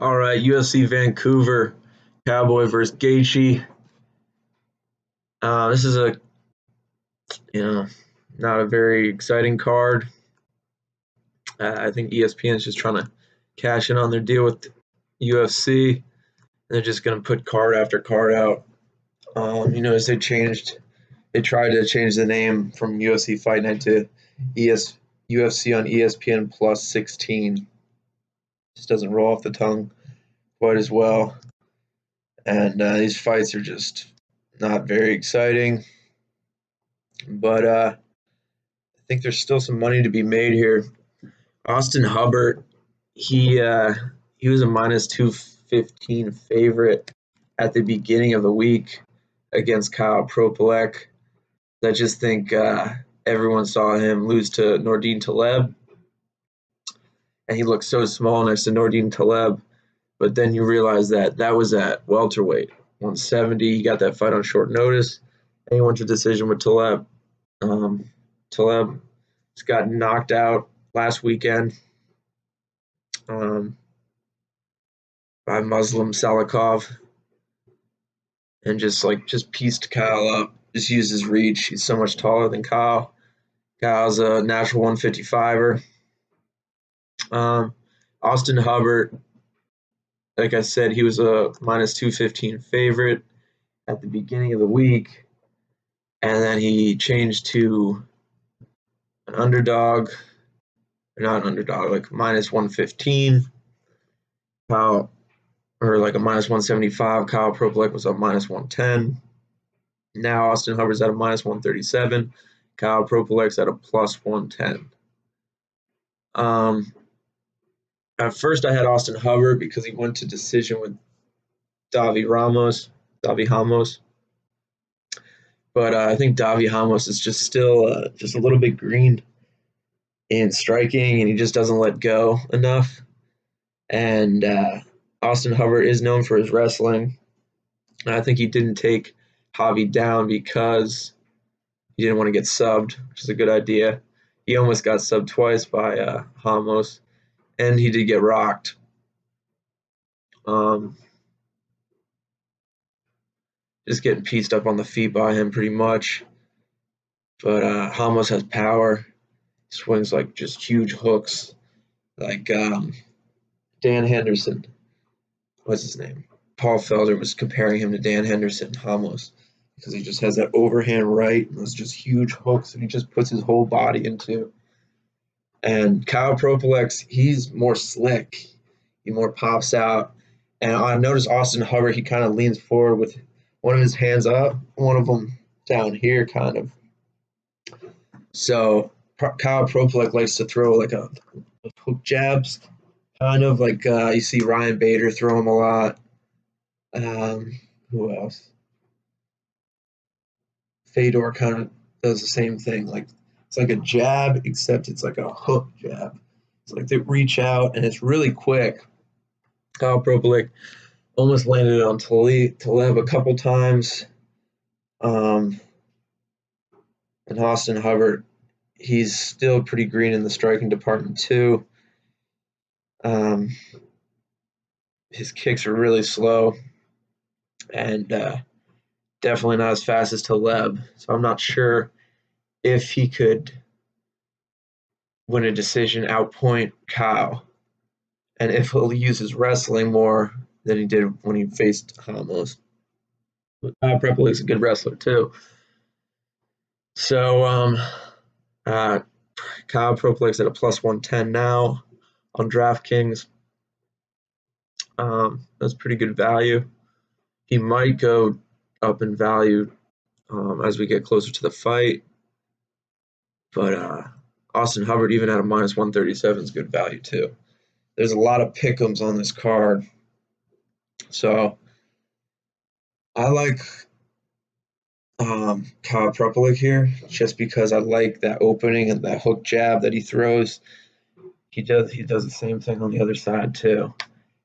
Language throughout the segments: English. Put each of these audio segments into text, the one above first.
All right, UFC Vancouver, Cowboy versus Gaethje. This is a you know not a very exciting card. I think ESPN is just trying to cash in on their deal with UFC. They're just going to put card after card out. As they tried to change the name from UFC Fight Night to UFC on ESPN Plus 16. Just doesn't roll off the tongue quite as well. And these fights are just not very exciting. But I think there's still some money to be made here. Austin Hubbard, he was a minus 215 favorite at the beginning of the week against Kyle Propolek. I just think everyone saw him lose to Nordine Taleb, and he looked so small next to Nordine Taleb. But then you realize that was at welterweight, 170. He got that fight on short notice, and he went to decision with Taleb. Taleb just got knocked out last weekend by Muslim Salikov, and just pieced Kyle up. Just used his reach. He's so much taller than Kyle. Kyle's a natural 155er. Austin Hubbard, like I said, he was a minus 215 favorite at the beginning of the week, and then he changed to an underdog, or not an underdog, like minus 115. Kyle, or like a minus 175. Kyle Propolek was up minus 110. Now Austin Hubbard's at a minus 137. Kyle Propolek's at a plus 110. At first, I had Austin Hubbard because he went to decision with Davi Ramos. But I think Davi Ramos is just still just a little bit green in striking, and he just doesn't let go enough. And Austin Hubbard is known for his wrestling. And I think he didn't take Javi down because he didn't want to get subbed, which is a good idea. He almost got subbed twice by Ramos, and he did get rocked. Just getting pieced up on the feet by him pretty much. But Ramos has power. He swings like just huge hooks. Like Dan Henderson. What's his name? Paul Felder was comparing him to Dan Henderson, Ramos, because he just has that overhand right and those just huge hooks and he just puts his whole body into. And Kyle Propolek, he's more slick. He more pops out. And I noticed Austin Hubbard, he kind of leans forward with one of his hands up, one of them down here kind of. So Kyle Propolek likes to throw like a hook jabs, kind of like you see Ryan Bader throw him a lot. Who else? Fedor kind of does the same thing. Like it's like a jab, except it's like a hook jab. It's like they reach out and it's really quick. Kyle Propolek almost landed on Taleb a couple times. And Austin Hubbard, he's still pretty green in the striking department too. His kicks are really slow and definitely not as fast as Taleb. So I'm not sure if he could win a decision, outpoint Kyle, and if he'll use his wrestling more than he did when he faced Ramos. But Kyle Propolek's a good wrestler too. So Kyle Propolek's at a plus 110 now on DraftKings. That's pretty good value. He might go up in value as we get closer to the fight. But Austin Hubbard, even at a minus 137, is good value too. There's a lot of pick'ems on this card. So I like Kyle Propolek here just because I like that opening and that hook jab that he throws. He does the same thing on the other side too.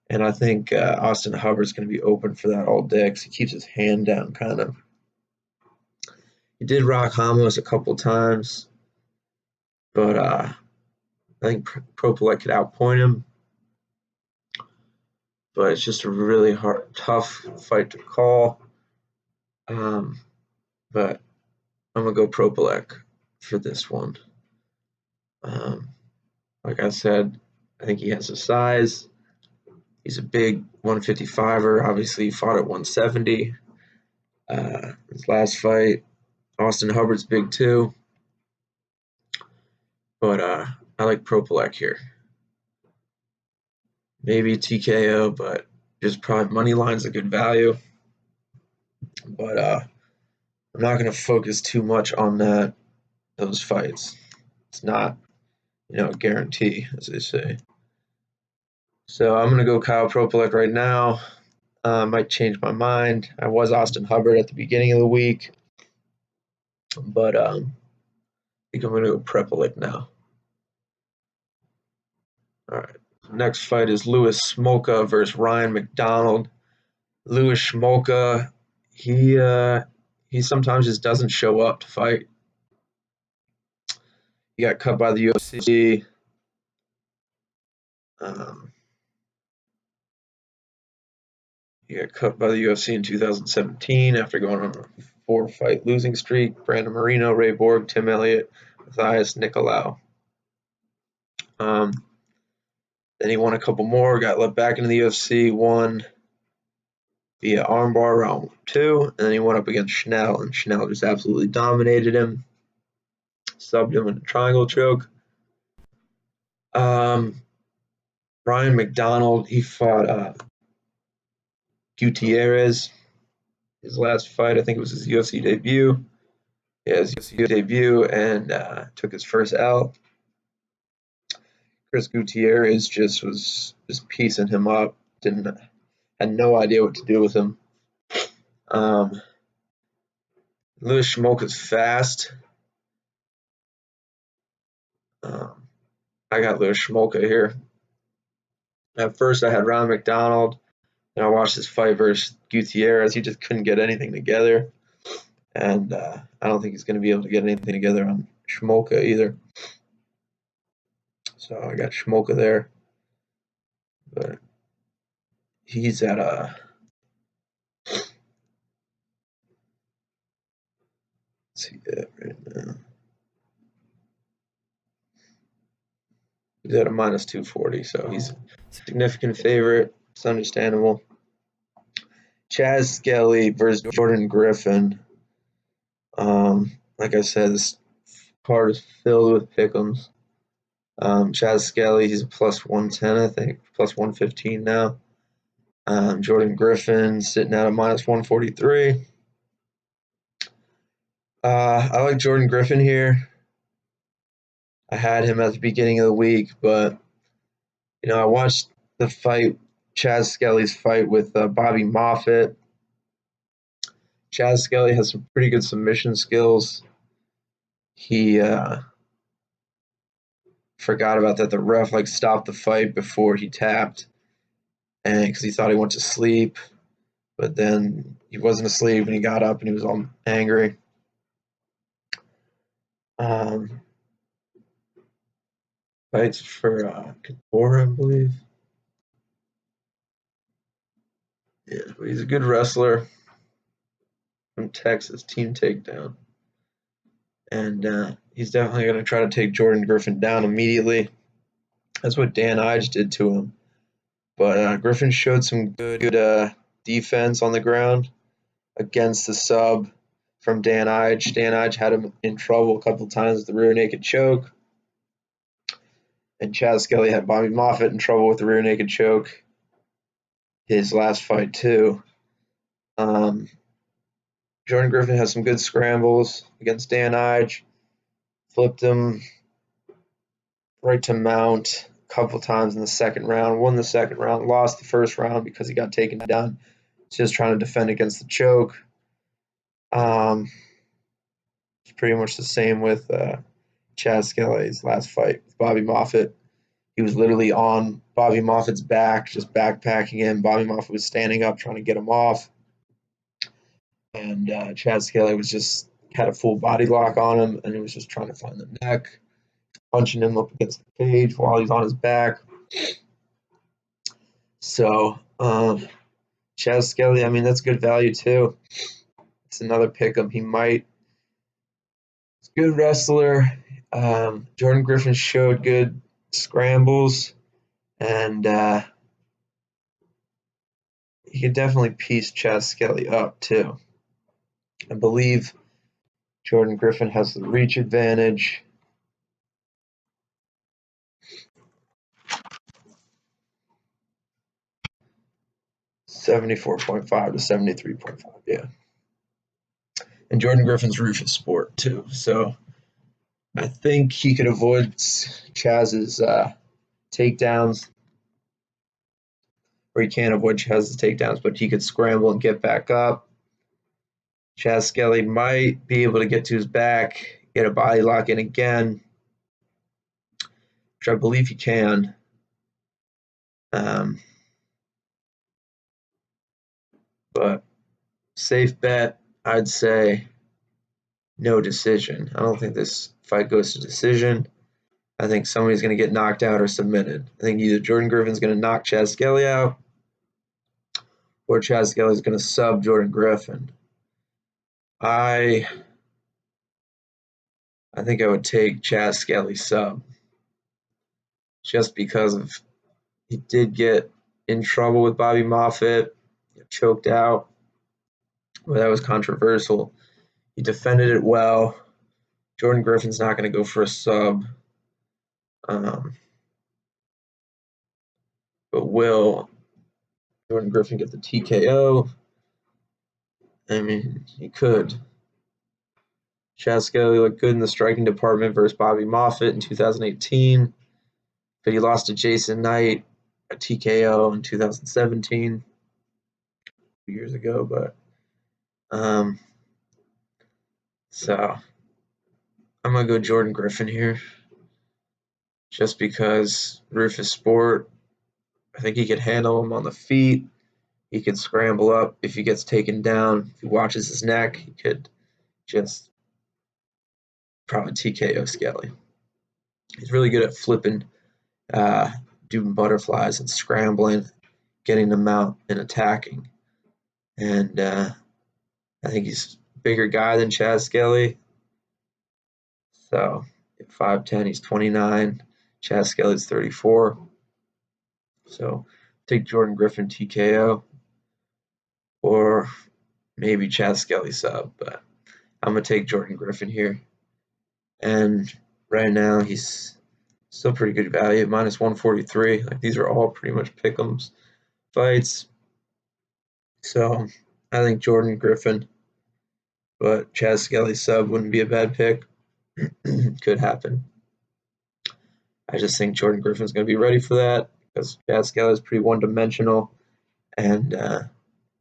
And I think Austin Hubbard's going to be open for that all day because he keeps his hand down kind of. He did rock Ramos a couple times, but I think Propolek could outpoint him. but it's just a really tough fight to call. But I'm gonna go Propelec for this one. Like I said, I think he has the size. He's a big 155er. Obviously, he fought at 170. His last fight, Austin Hubbard's big too. But I like Propelec here. Maybe TKO, but just probably money line's a good value. But I'm not going to focus too much on those fights. It's not, a guarantee, as they say. So I'm going to go Kyle Propelec right now. Might change my mind. I was Austin Hubbard at the beginning of the week, but I think I'm going to go Propelec now. All right. Next fight is Louis Smolka versus Ryan McDonald. Louis Smolka, he sometimes just doesn't show up to fight. He got cut by the UFC. He got cut by the UFC in 2017 after going on a 4-fight losing streak. Brandon Moreno, Ray Borg, Tim Elliott, Matthias Nicolau. Then he won a couple more, got let back into the UFC, won via armbar round 2, and then he went up against Schnell, and Schnell just absolutely dominated him. Subbed him in a triangle choke. Ryan McDonald, he fought Gutierrez. His last fight, I think it was his UFC debut. Yeah, his UFC debut, and took his first L. Chris Gutierrez was just piecing him up. Had no idea what to do with him. Louis Smolka's fast. I got Louis Smolka here. At first, I had Ryan McDonald, and I watched his fight versus Gutierrez. He just couldn't get anything together, and I don't think he's going to be able to get anything together on Smolka either. So I got Smolka there, but he's at let's see that right now. He's at a minus 240, so he's a significant favorite. It's understandable. Chaz Skelly versus Jordan Griffin. Like I said, this card is filled with pick'ems. Chaz Skelly, he's a plus 110, I think, plus 115 now. Jordan Griffin sitting at a minus 143. I like Jordan Griffin here. I had him at the beginning of the week, but I watched the fight, Chaz Skelly's fight with Bobby Moffitt. Chaz Skelly has some pretty good submission skills. He forgot about that. The ref stopped the fight before he tapped, and because he thought he went to sleep, but then he wasn't asleep, and he got up and he was all angry. Fights for Couture, I believe. Yeah, but he's a good wrestler from Texas, Team Takedown. And he's definitely going to try to take Jordan Griffin down immediately. That's what Dan Ige did to him. But Griffin showed some good defense on the ground against the sub from Dan Ige. Dan Ige had him in trouble a couple times with the rear naked choke. And Chaz Skelly had Bobby Moffitt in trouble with the rear naked choke. His last fight, too. Jordan Griffin has some good scrambles against Dan Ige. Flipped him right to mount a couple times in the second round. Won the second round. Lost the first round because he got taken down. He's just trying to defend against the choke. It's pretty much the same with Chaz Skelly's last fight with Bobby Moffitt. He was literally on Bobby Moffitt's back, just backpacking him. Bobby Moffitt was standing up trying to get him off. And Chaz Skelly had a full body lock on him, and he was just trying to find the neck, punching him up against the cage while he's on his back. So, Chaz Skelly, I mean, that's good value too. It's another pick'em. He's a good wrestler. Jordan Griffin showed good scrambles, and he could definitely piece Chaz Skelly up too. I believe Jordan Griffin has the reach advantage. $74.5 to $73.5, yeah. And Jordan Griffin's Rufus Sport too, so I think he could avoid Chaz's takedowns, or he can't avoid Chaz's takedowns, but he could scramble and get back up. Chaz Skelly might be able to get to his back, get a body lock in again, which I believe he can. But safe bet, I'd say no decision. I don't think this fight goes to decision. I think somebody's going to get knocked out or submitted. I think either Jordan Griffin's going to knock Chaz Skelly out, or Chaz Skelly's going to sub Jordan Griffin. I think I would take Chaz Skelly sub, just because he did get in trouble with Bobby Moffett, choked out, but that was controversial. He defended it well. Jordan Griffin's not going to go for a sub. But will Jordan Griffin get the TKO? I mean, he could. Chaz Skelly looked good in the striking department versus Bobby Moffett in 2018, but he lost to Jason Knight, a TKO in 2017, 2 years ago. But so I'm gonna go Jordan Griffin here, just because Rufus Sport. I think he could handle him on the feet. He could scramble up if he gets taken down. If he watches his neck, he could just probably TKO Skelly. He's really good at flipping, doing butterflies and scrambling, getting them out and attacking. And I think he's a bigger guy than Chaz Skelly. So at 5'10", he's 29. Chaz Skelly's 34. So take Jordan Griffin TKO, or maybe Chaz Skelly sub, but I'm going to take Jordan Griffin here. And right now he's still pretty good value, minus 143. Like, these are all pretty much pick'ems fights. So I think Jordan Griffin, but Chaz Skelly sub wouldn't be a bad pick. Could happen. I just think Jordan Griffin's going to be ready for that, because Chaz Skelly is pretty one-dimensional, and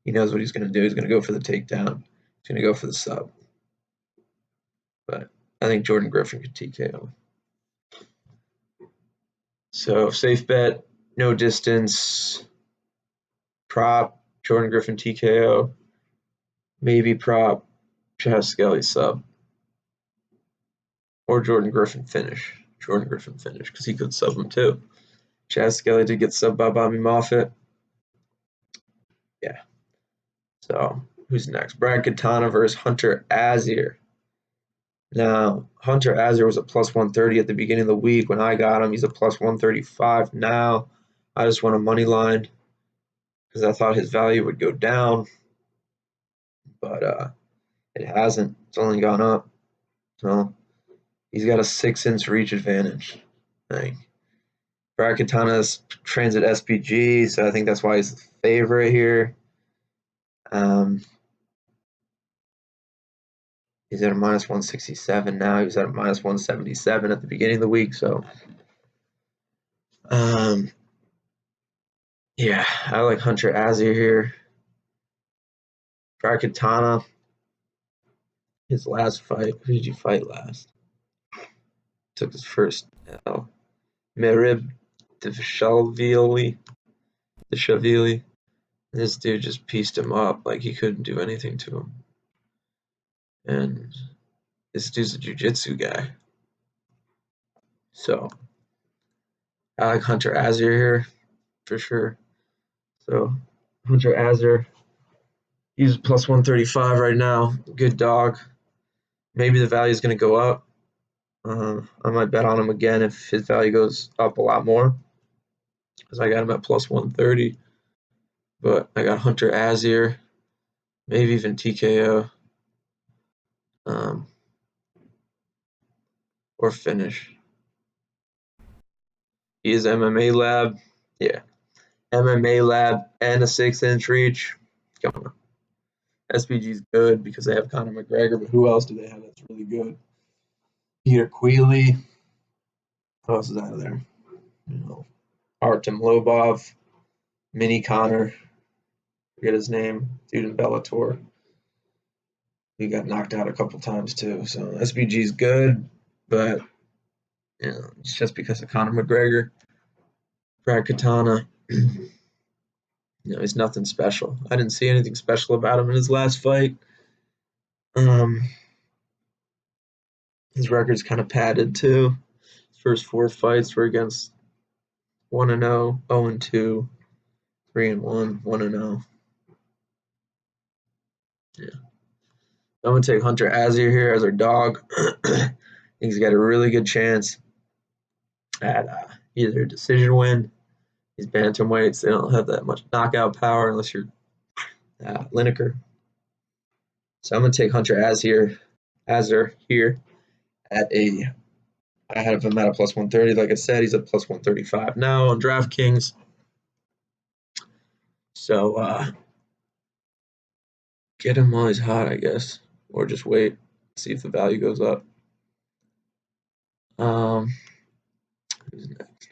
he knows what he's going to do. He's going to go for the takedown. He's going to go for the sub. But I think Jordan Griffin could TKO. So safe bet, no distance, prop, Jordan Griffin TKO, maybe prop, Chaz Skelly sub, or Jordan Griffin finish. Jordan Griffin finish, because he could sub him too. Chaz Skelly did get subbed by Bobby Moffett. Yeah. So who's next? Brad Katana versus Hunter Azir. Now, Hunter Azir was a plus 130 at the beginning of the week. When I got him, he's a plus 135 now. I just won a money line because I thought his value would go down, but it hasn't. It's only gone up. So he's got a 6-inch reach advantage. Like, Brad Katana's trains at SPG, so I think that's why he's the favorite here. He's at a minus 167 now. He was at a minus 177 at the beginning of the week. So, yeah, I like Hunter Azir here. Brad Katana, his last fight. Who did you fight last? Took his first L. Merib Dvalishvili. This dude just pieced him up. Like, he couldn't do anything to him. And this dude's a jiu-jitsu guy. So I like Hunter Azir here for sure. So Hunter Azar, he's plus 135 right now. Good dog. Maybe the value is going to go up. I might bet on him again if his value goes up a lot more, because I got him at plus 130. But I got Hunter Azar, maybe even TKO, or finish. He is MMA Lab. Yeah. MMA Lab and a 6-inch reach. Come on. SBG's good because they have Conor McGregor, but who else do they have that's really good? Peter Queally. Who else is out of there? Artem Lobov, Mini Connor. Forget his name. Dude in Bellator. He got knocked out a couple times too. So SBG's good, but it's just because of Conor McGregor. Brad Katana. He's nothing special. I didn't see anything special about him in his last fight. His record's kind of padded too. His first 4 fights were against 1-0, 0-2, 3-1, 1-0. Yeah. I'm gonna take Hunter Azar here as our dog. I think he's got a really good chance at either a decision win. These bantamweights, they don't have that much knockout power unless you're Lineker. So I'm gonna take Hunter Azar here at a. I have him at a plus 130. Like I said, he's at plus 135 now on DraftKings. So get him while he's hot, I guess, or just wait, see if the value goes up. Who's next?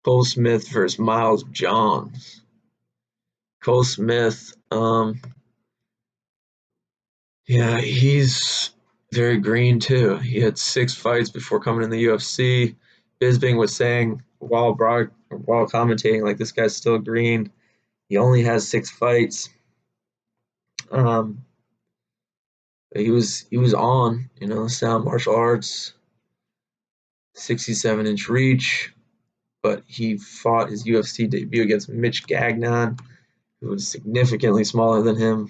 Cole Smith versus Miles Johns. Cole Smith, yeah, he's very green too. He had 6 fights before coming in the UFC. Bisping was saying while commentating, like, this guy's still green. He only has 6 fights. He was on, sound martial arts, 67-inch reach, but he fought his UFC debut against Mitch Gagnon, who was significantly smaller than him.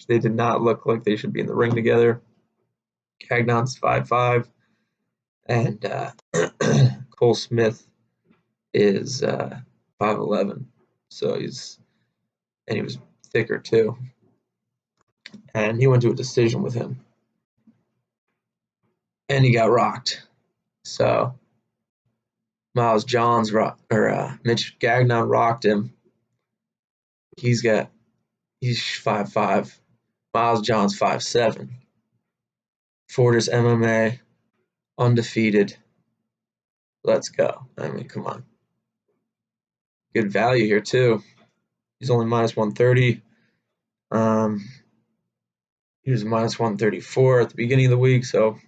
They did not look like they should be in the ring together. Gagnon's 5'5", and Cole Smith is 5'11", so he was thicker too. And he went to a decision with him, and he got rocked. So Miles Johns Mitch Gagnon rocked him. He's 5'5". Miles Johns 5'7". Fortis MMA, undefeated. Let's go. I mean, come on. Good value here too. He's only minus 130. He was minus 134 at the beginning of the week, so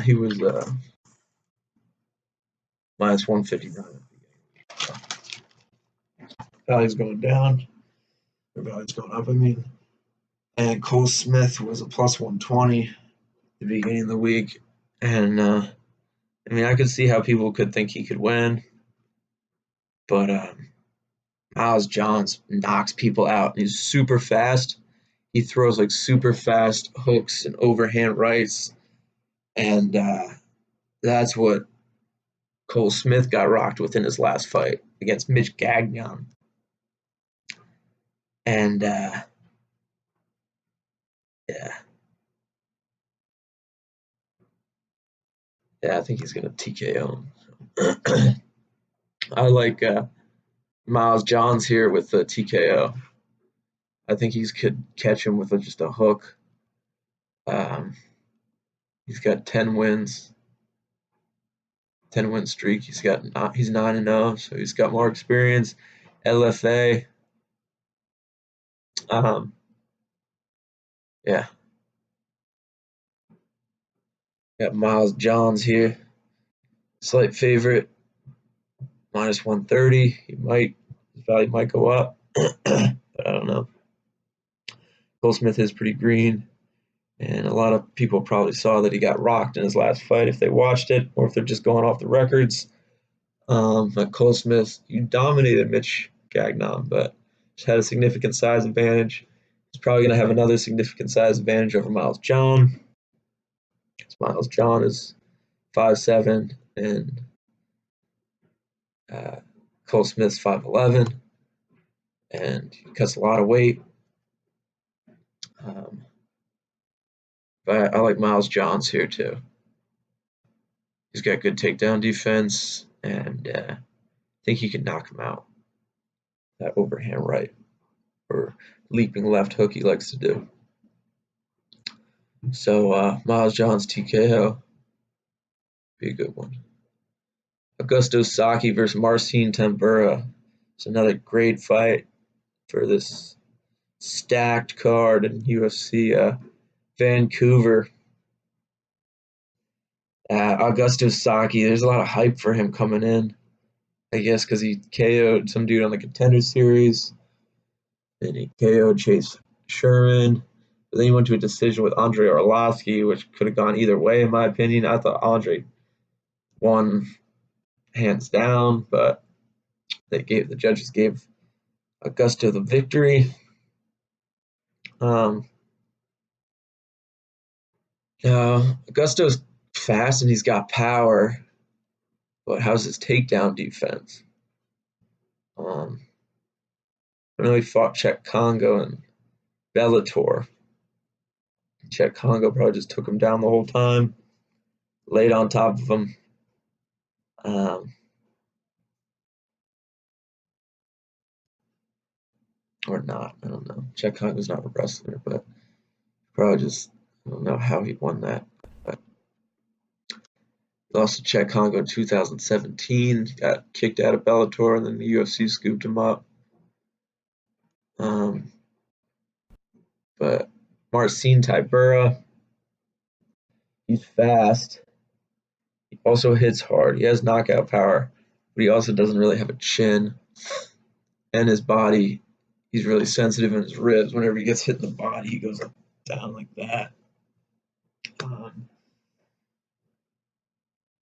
he was minus 159. Value's going down. The value's going up, I mean. And Cole Smith was a plus 120 at the beginning of the week. And, I could see how people could think he could win. But Miles Johns knocks people out. He's super fast. He throws like super fast hooks and overhand rights. And that's what Cole Smith got rocked with in his last fight against Mitch Gagnon. And yeah. Yeah, I think he's going to TKO him. I like Miles Johns here with the TKO. I think he could catch him with just a hook. He's got 10 wins, 10-win streak. He's 9-0, so he's got more experience. LFA. Yeah. Got Miles Johns here. Slight favorite. Minus 130. His value might go up. But I don't know. Cole Smith is pretty green. And a lot of people probably saw that he got rocked in his last fight if they watched it, or if they're just going off the records. But Cole Smith, you dominated Mitch Gagnon, but just had a significant size advantage. He's probably going to have another significant size advantage over Miles John. Miles John is 5'7", and Cole Smith's 5'11", and he cuts a lot of weight. But I like Miles Johns here too. He's got good takedown defense, and I think he can knock him out. That overhand right or leaping left hook he likes to do. So Miles Johns TKO be a good one. Augusto Saki versus Marcin Tybura. It's another great fight for this stacked card in UFC Vancouver. Augusto Saki, there's a lot of hype for him coming in. I guess because he KO'd some dude on the Contender Series, and he KO'd Chase Sherman. But then he went to a decision with Andre Arlovsky, which could have gone either way, in my opinion. I thought Andre won hands down, but the judges gave Augusto the victory. Augusto's fast and he's got power, but how's his takedown defense? I know he fought Czech Congo and Bellator. Czech Congo probably just took him down the whole time, laid on top of him. Or not, I don't know. Czech Congo's not a wrestler, but probably just, I don't know how he won that. But he lost to Czech Congo in 2017, got kicked out of Bellator, and then the UFC scooped him up. But Marcin Tybura, he's fast. He also hits hard. He has knockout power, but he also doesn't really have a chin. And his body, he's really sensitive in his ribs. Whenever he gets hit in the body, he goes up, down like that.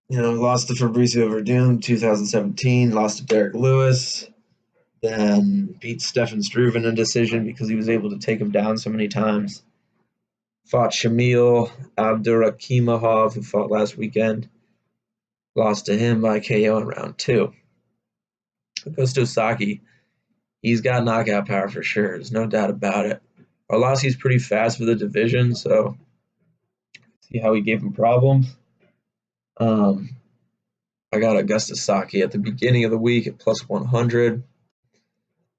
Lost to Fabricio Verdun in 2017, lost to Derek Lewis, then beat Stefan Struve in a decision because he was able to take him down so many times. Fought Shamil Abdurakhimov, who fought last weekend. Lost to him by KO in round 2. Augusto Saki, he's got knockout power for sure. There's no doubt about it. Arlovsky's pretty fast for the division, so see how he gave him problems. I got Augusto Saki at the beginning of the week at plus 100.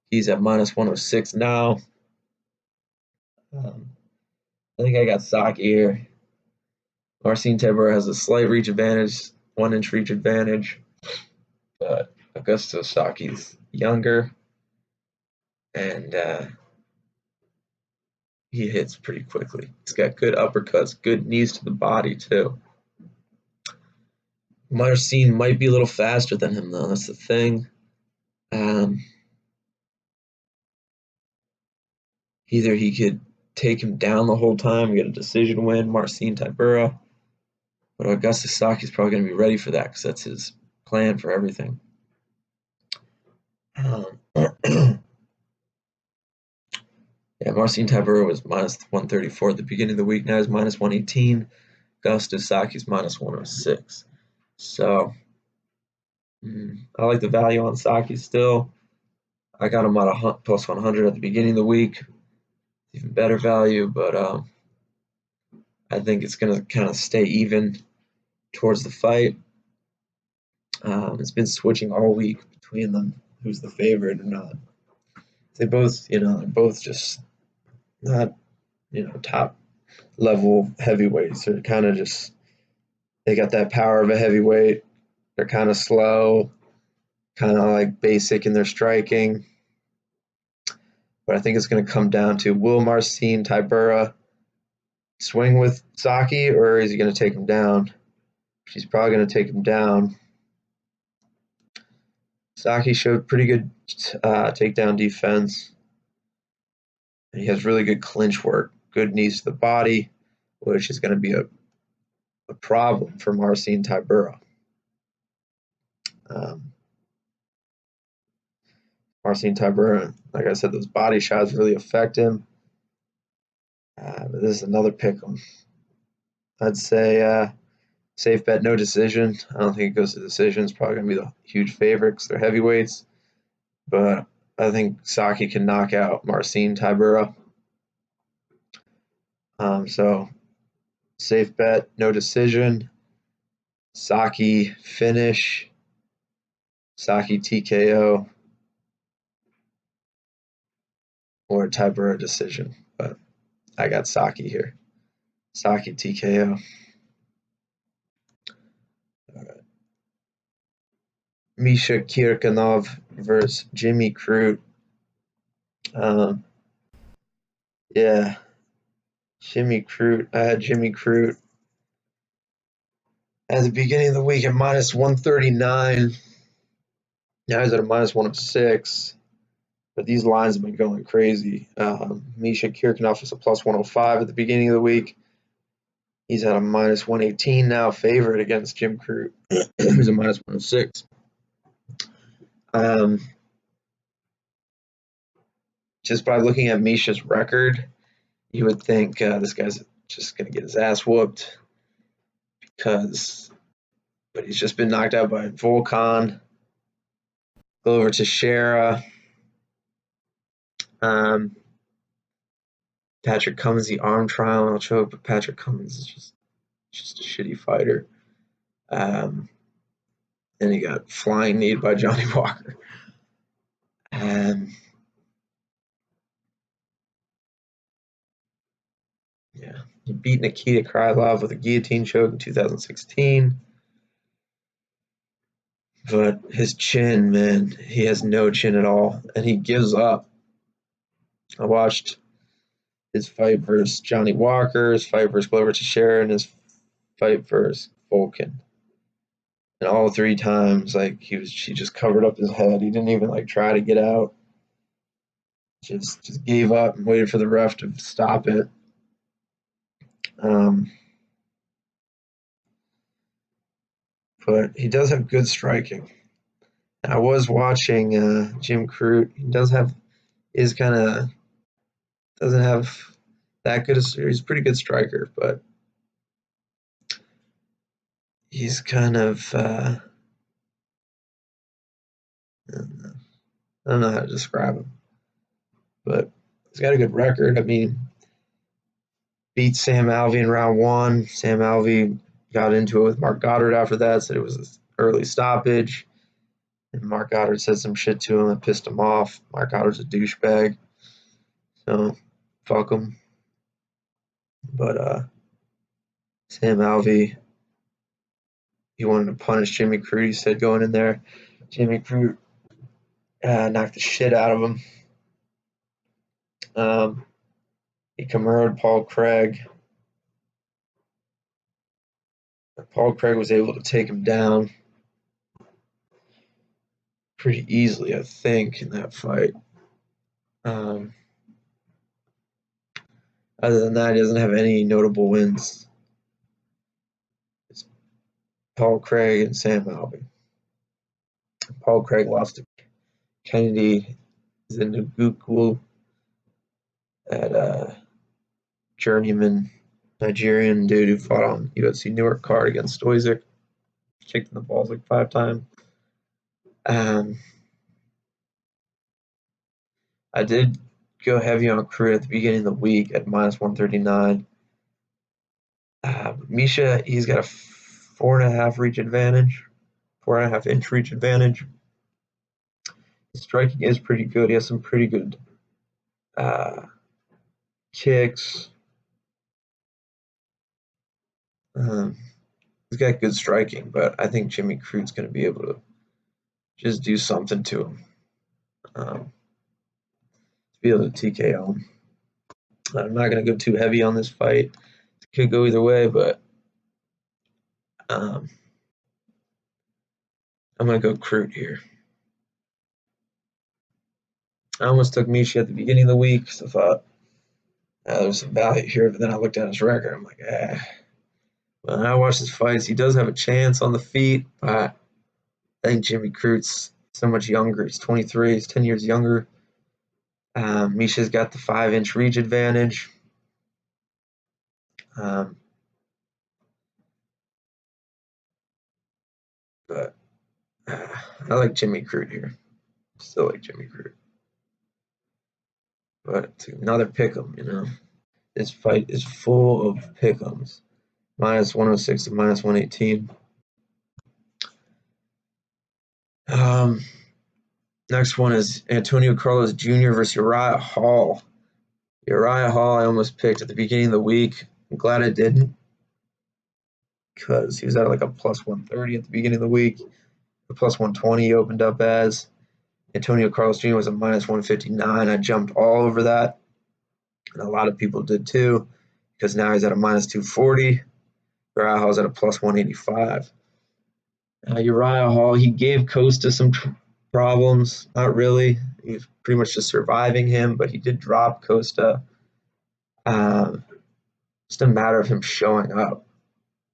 He's at minus 106 now. I think I got Saki here. Marcin Tybura has a slight reach advantage, 1-inch reach advantage, but Augusto Saki's younger, and he hits pretty quickly. He's got good uppercuts, good knees to the body too. Marcin might be a little faster than him though. That's the thing. Either he could take him down the whole time, get a decision win, Marcin Tybura, but Augusto Saki's probably going to be ready for that because that's his plan for everything. Yeah, Marcin Tybura was minus 134 at the beginning of the week. Now he's minus 118. Augusto Saki's minus 106. So I like the value on Saki still. I got him at plus 100 at the beginning of the week. Even better value, but I think it's going to kind of stay even towards the fight. It's been switching all week between them, who's the favorite or not. They both, they're both just not, top level heavyweights. They're kind of just, they got that power of a heavyweight. They're kind of slow, kind of like basic in their striking. But I think it's going to come down to, will Marcin Tybura swing with Saki, or is he going to take him down? She's probably going to take him down. Saki showed pretty good takedown defense. He has really good clinch work, good knees to the body. which is going to be a problem for Marcin Tybura. Marcin Tybura, like I said, those body shots really affect him. But this is another pick 'em. I'd say safe bet, no decision. I don't think it goes to decision. It's probably going to be the huge favorite because they're heavyweights. But I think Saki can knock out Marcin Tybura. So safe bet, no decision. Saki finish. Saki TKO. Or Tybura decision. But I got Saki here. Saki TKO. All right. Misha Kirkanov versus Jimmy Crute. Yeah, Jimmy Crute. I had Jimmy Crute at the beginning of the week at minus 139. Now he's at a minus 106. But these lines have been going crazy. Misha Kirkanov was a plus 105 at the beginning of the week. He's at a minus 118 now, favorite against Jim Crute, who's a minus 106. Just by looking at Misha's record, you would think this guy's just going to get his ass whooped but he's just been knocked out by Volkan. Go over to Shera. Patrick Cummins, the arm trial, I'll choke, but Patrick Cummins is just a shitty fighter. And he got flying kneed by Johnny Walker. Yeah, he beat Nikita Krylov with a guillotine choke in 2016. But his chin, man, he has no chin at all, and he gives up. I watched his fight versus Johnny Walker, his fight versus Glover Teixeira, and his fight versus Volkan. And all three times, like he just covered up his head. He didn't even like try to get out. Just gave up and waited for the ref to stop it. But he does have good striking. I was watching Jim Crute. He doesn't have that good. He's a pretty good striker, but he's kind of I don't know how to describe him, but he's got a good record. I mean, beat Sam Alvey in round one. Sam Alvey got into it with Mark Goddard after that, said it was an early stoppage. And Mark Goddard said some shit to him that pissed him off. Mark Goddard's a douchebag. So, fuck him. But Sam Alvey, he wanted to punish Jimmy Crute. He said going in there, Jimmy Crute knocked the shit out of him. He cameroed Paul Craig. Paul Craig was able to take him down pretty easily, I think, in that fight. Other than that, he doesn't have any notable wins. It's Paul Craig and Sam Alvey. Paul Craig lost to Kennedy Zinugukwu at journeyman Nigerian dude who fought on UFC Newark card against Stoizik. Kicked in the balls like 5 times. I did go heavy on Crute at the beginning of the week at minus 139. Misha, he's got a 4.5 reach advantage, 4.5 inch reach advantage. His striking is pretty good. He has some pretty good kicks. He's got good striking, but I think Jimmy Crute's going to be able to just do something to him. To be able to TKO him. I'm not going to go too heavy on this fight. It could go either way, but I'm going to go Crute here. I almost took Misha at the beginning of the week because I thought There's some value here, but then I looked at his record. I'm like, When I watch his fights, he does have a chance on the feet, but I think Jimmy Crute's so much younger. He's 23. He's 10 years younger. Misha's got the 5-inch reach advantage. Um, but I like Jimmy Crute here. Still like Jimmy Crute. But another pick'em, This fight is full of pick'ems. Minus 106 to minus 118. Next one is Antonio Carlos Jr. versus Uriah Hall. Uriah Hall I almost picked at the beginning of the week. I'm glad I didn't, because he was at like a plus 130 at the beginning of the week. The plus 120 he opened up as. Antonio Carlos Jr. was a minus 159. I jumped all over that, and a lot of people did too, because now he's at a minus 240. Uriah Hall's at a plus 185. Uriah Hall, he gave Costa some problems. Not really. He's pretty much just surviving him, but he did drop Costa. Just a matter of him showing up.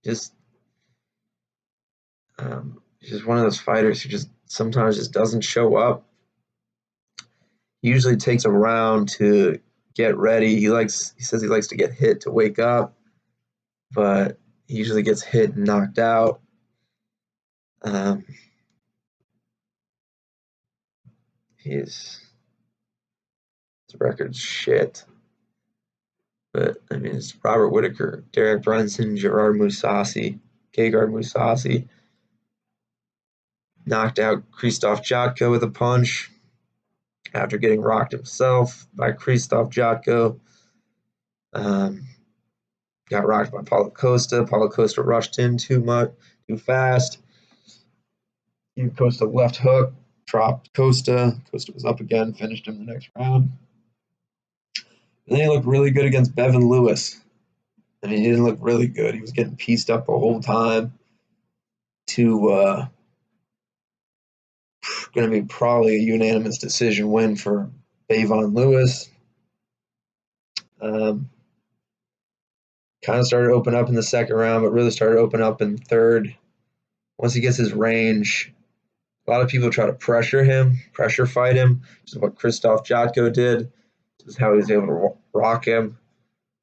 Just he's just one of those fighters who just sometimes just doesn't show up. He usually takes a round to get ready. He says he likes to get hit to wake up, but he usually gets hit and knocked out. His record's shit. But I mean, it's Robert Whitaker, Derek Brunson, Gegard Mousasi knocked out Krzysztof Jotko with a punch after getting rocked himself by Krzysztof Jotko. Got rocked by Paulo Costa. Paulo Costa rushed in too fast. Costa left hook, dropped Costa. Costa was up again, finished him the next round. And then he looked really good against Bevan Lewis. I mean, he didn't look really good. He was getting pieced up the whole time. Going to be probably a unanimous decision win for Bevan Lewis. Kind of started to open up in the second round, but really started to open up in third. Once he gets his range, a lot of people try to pressure fight him, which is what Krzysztof Jotko did. This is how he was able to rock him.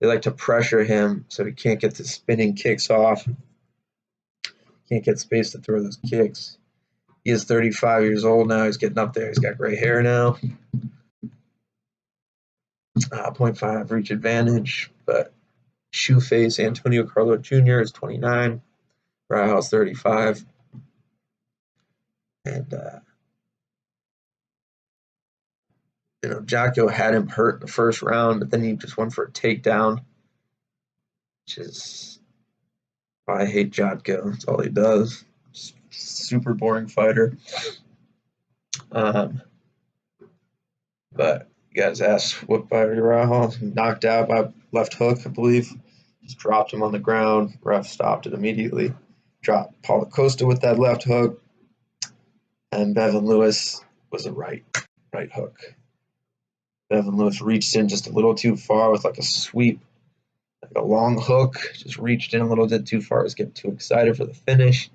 They like to pressure him so he can't get the spinning kicks off. Can't get space to throw those kicks. He is 35 years old now. He's getting up there. He's got gray hair now. 0.5 reach advantage, but shoe face Antonio Carlos Jr. is 29. Raul's 35. And, Jocko had him hurt in the first round, but then he just went for a takedown, which is why I hate Jocko. That's all he does. Super boring fighter. But he got his ass whooped by Rahal, knocked out by left hook, I believe. Just dropped him on the ground. Ref stopped it immediately. Dropped Paulo Costa with that left hook. And Bevan Lewis was a right hook. Bevan Lewis reached in just a little too far with like a sweep, like a long hook. Just reached in a little bit too far. Was getting too excited for the finish.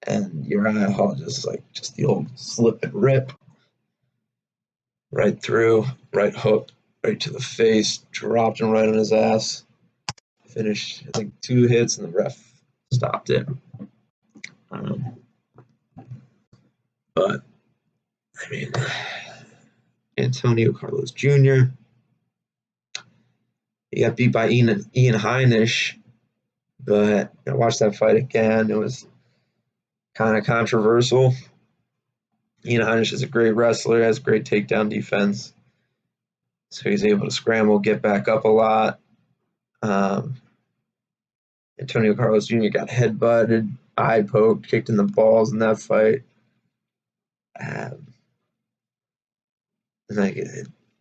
And Uriah Hall just the old slip and rip. Right through, right hook, right to the face, dropped him right on his ass. Finished, I think, 2 hits, and the ref stopped it. But, I mean, Antonio Carlos Jr., he got beat by Ian Heinisch, but I watched that fight again. It was kind of controversial. Ian Heinisch is a great wrestler, has great takedown defense. So he's able to scramble, get back up a lot. Antonio Carlos Jr. got headbutted, eye poked, kicked in the balls in that fight.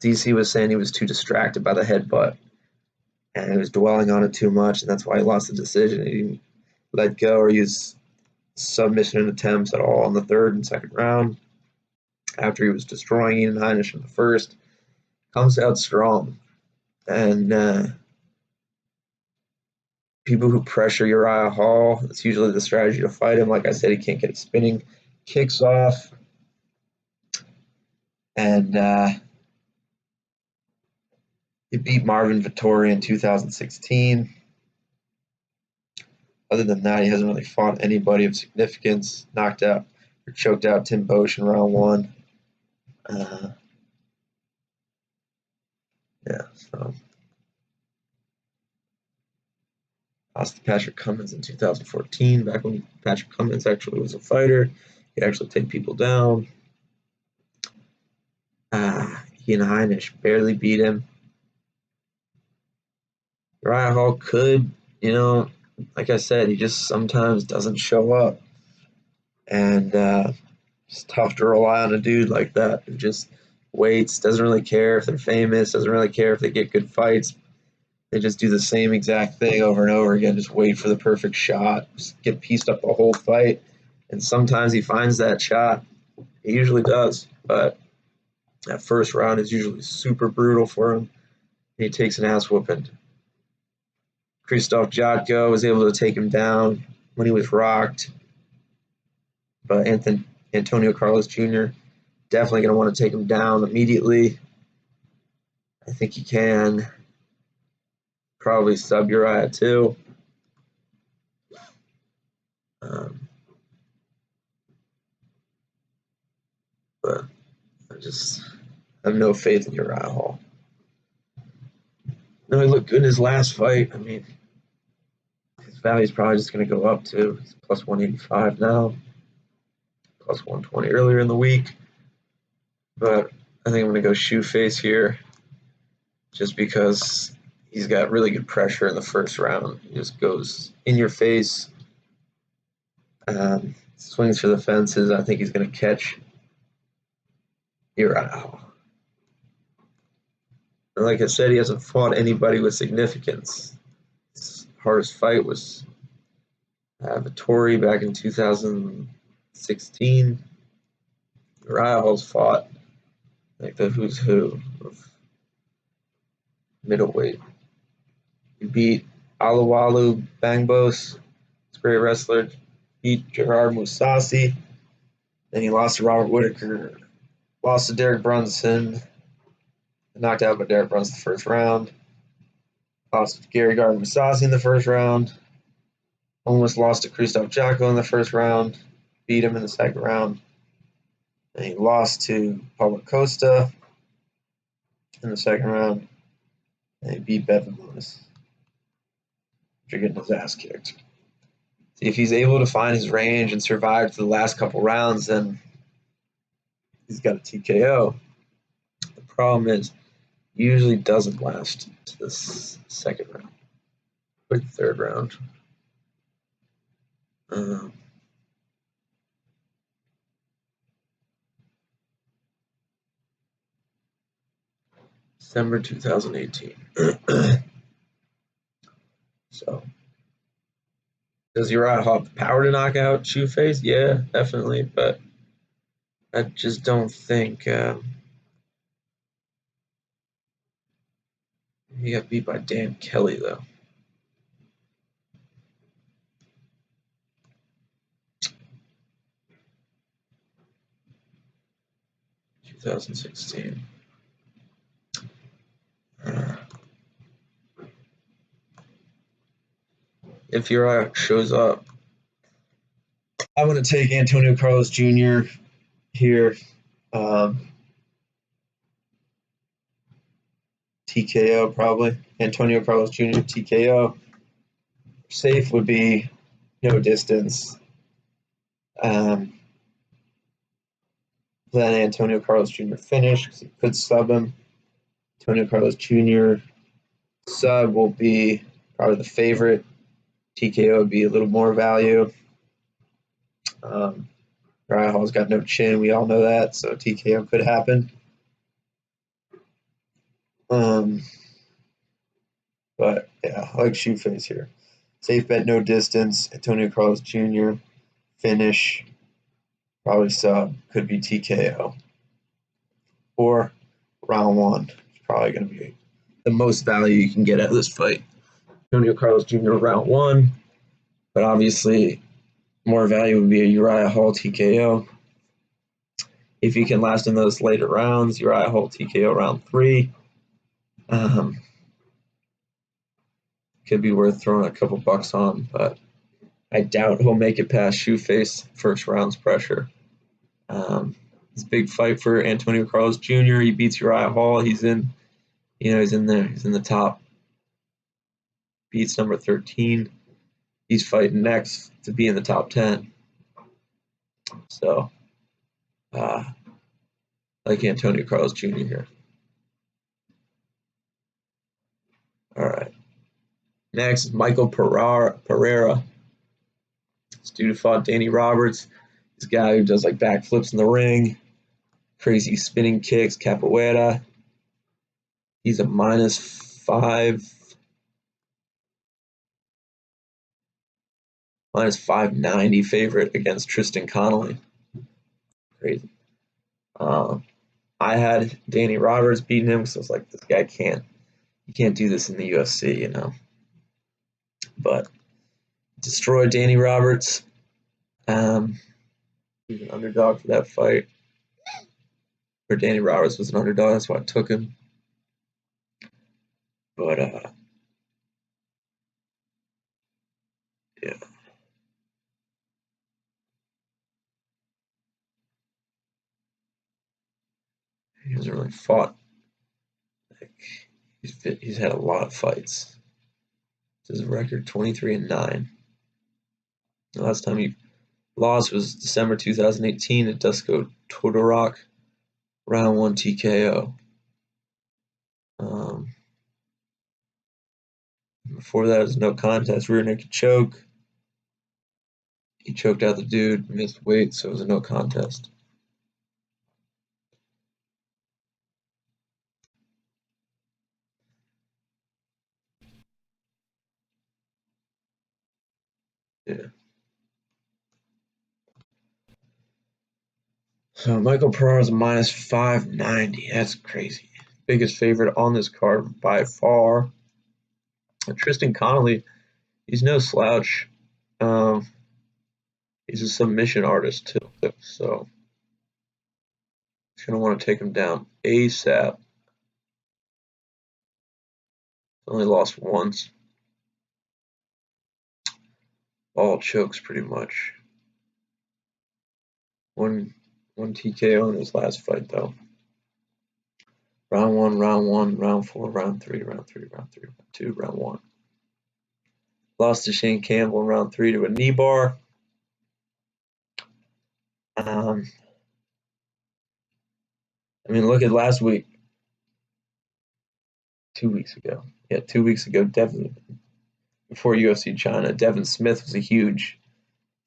DC was saying he was too distracted by the headbutt, and he was dwelling on it too much, and that's why he lost the decision. He didn't let go or use submission attempts at all in the third and second round. After he was destroying Ian Heinisch in the first, comes out strong. And people who pressure Uriah Hall, it's usually the strategy to fight him. Like I said, he can't get his spinning kicks off. And he beat Marvin Vettori in 2016. Other than that, he hasn't really fought anybody of significance. Knocked out or choked out Tim Boesch in round one. Yeah, so lost to Patrick Cummins in 2014, back when Patrick Cummins actually was a fighter. He could actually take people down. Ian Heinisch barely beat him. Uriah Hall could, like I said, he just sometimes doesn't show up. And it's tough to rely on a dude like that who just waits, doesn't really care if they're famous, doesn't really care if they get good fights. They just do the same exact thing over and over again, just wait for the perfect shot, just get pieced up the whole fight. And sometimes he finds that shot. He usually does, but that first round is usually super brutal for him. He takes an ass whooping. Krzysztof Jotko was able to take him down when he was rocked, but Antonio Carlos Jr. definitely going to want to take him down immediately. I think he can probably sub Uriah too. But I just have no faith in Uriah Hall. No, he looked good in his last fight. I mean, his value's probably just going to go up too. He's plus 185 now, plus 120 earlier in the week. But I think I'm going to go shoe face here just because he's got really good pressure in the first round. He just goes in your face, swings for the fences. I think he's going to catch Uriah Hall. And like I said, he hasn't fought anybody with significance. His hardest fight was Vettori back in 2016. Uriah Hall's fought like the who's who of middleweight. He beat Aluwalu Bangbos, he's a great wrestler. Beat Gerard Mousasi. Then he lost to Robert Whitaker. Lost to Derek Brunson. Knocked out by Derek Brunson the first round. Lost to Gary Gardner Mousasi in the first round. Almost lost to Krzysztof Jotko in the first round. Beat him in the second round. And he lost to Paulo Costa in the second round. And he beat Bevan Lewis after getting his ass kicked. See, if he's able to find his range and survive to the last couple rounds, then he's got a TKO. The problem is, he usually doesn't last to this second round, or third round. December 2018. So, does Uriah Hall have the power to knock out Shoeface? Yeah, definitely, but I just don't think he got beat by Dan Kelly, though. 2016. If Uriah shows up, I'm going to take Antonio Carlos Jr. here. TKO probably. Antonio Carlos Jr. TKO. Safe would be no distance. Then Antonio Carlos Jr. finish because he could sub him. Antonio Carlos Jr. sub will be probably the favorite. TKO would be a little more value. Uriah Hall's got no chin. We all know that, so TKO could happen. But yeah, I like shoe face here. Safe bet, no distance. Antonio Carlos Jr. finish, probably sub, could be TKO. Or round one. It's probably going to be the most value you can get out of this fight. Antonio Carlos Jr. round one, but obviously more value would be a Uriah Hall TKO. If he can last in those later rounds, Uriah Hall TKO round three. Could be worth throwing a couple bucks on, but I doubt he'll make it past Shoeface first round's pressure. It's a big fight for Antonio Carlos Jr. He beats Uriah Hall. He's in there. He's in the top. Beats number 13. He's fighting next to be in the top 10. So, like Antonio Carlos Jr. here. All right. Next is Michael Pereira. This dude fought Danny Roberts. This guy who does like backflips in the ring, crazy spinning kicks, capoeira. He's a -590 favorite against Tristan Connolly. Crazy. I had Danny Roberts beating him because I was like, this guy can't do this in the UFC, But destroyed Danny Roberts. He was an underdog for that fight. Or Danny Roberts was an underdog, that's why I took him. But yeah. He hasn't really fought. Like, he's had a lot of fights. His record 23-9. The last time he lost was December 2018 at Dusko Todorok, round 1 TKO. Before that, it was no contest, rear naked choke. He choked out the dude, missed weight, so it was a no contest. Yeah. So Michael Pereira is -590. That's crazy. Biggest favorite on this card by far. Tristan Connolly, he's no slouch. He's a submission artist too, so he's gonna want to take him down ASAP. Only lost once. All chokes pretty much. One TKO in his last fight though. Round 1, round 4, round 3, round 2, round 1. Lost to Shane Campbell in round 3 to a knee bar. I mean, look at last week. 2 weeks ago. Yeah, 2 weeks ago, before UFC China, Devin Smith was a huge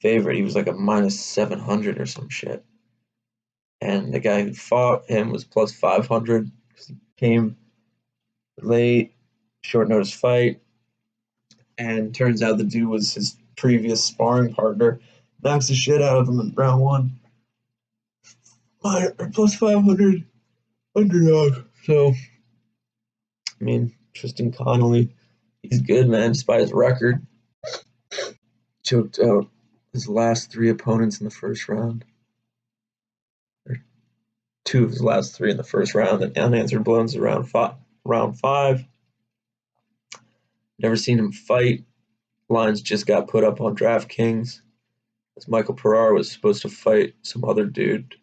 favorite. He was like a -700 or some shit. And the guy who fought him was +500 because he came late, short notice fight. And turns out the dude was his previous sparring partner. Knocks the shit out of him in round 1. +500 underdog. So, I mean, Tristan Connolly, he's good, man, despite his record. Choked out his last 3 opponents in the first round. Or 2 of his last 3 in the first round, and unanswered blows in round 5. Never seen him fight. Lines just got put up on DraftKings. As Michael Pereira was supposed to fight some other dude,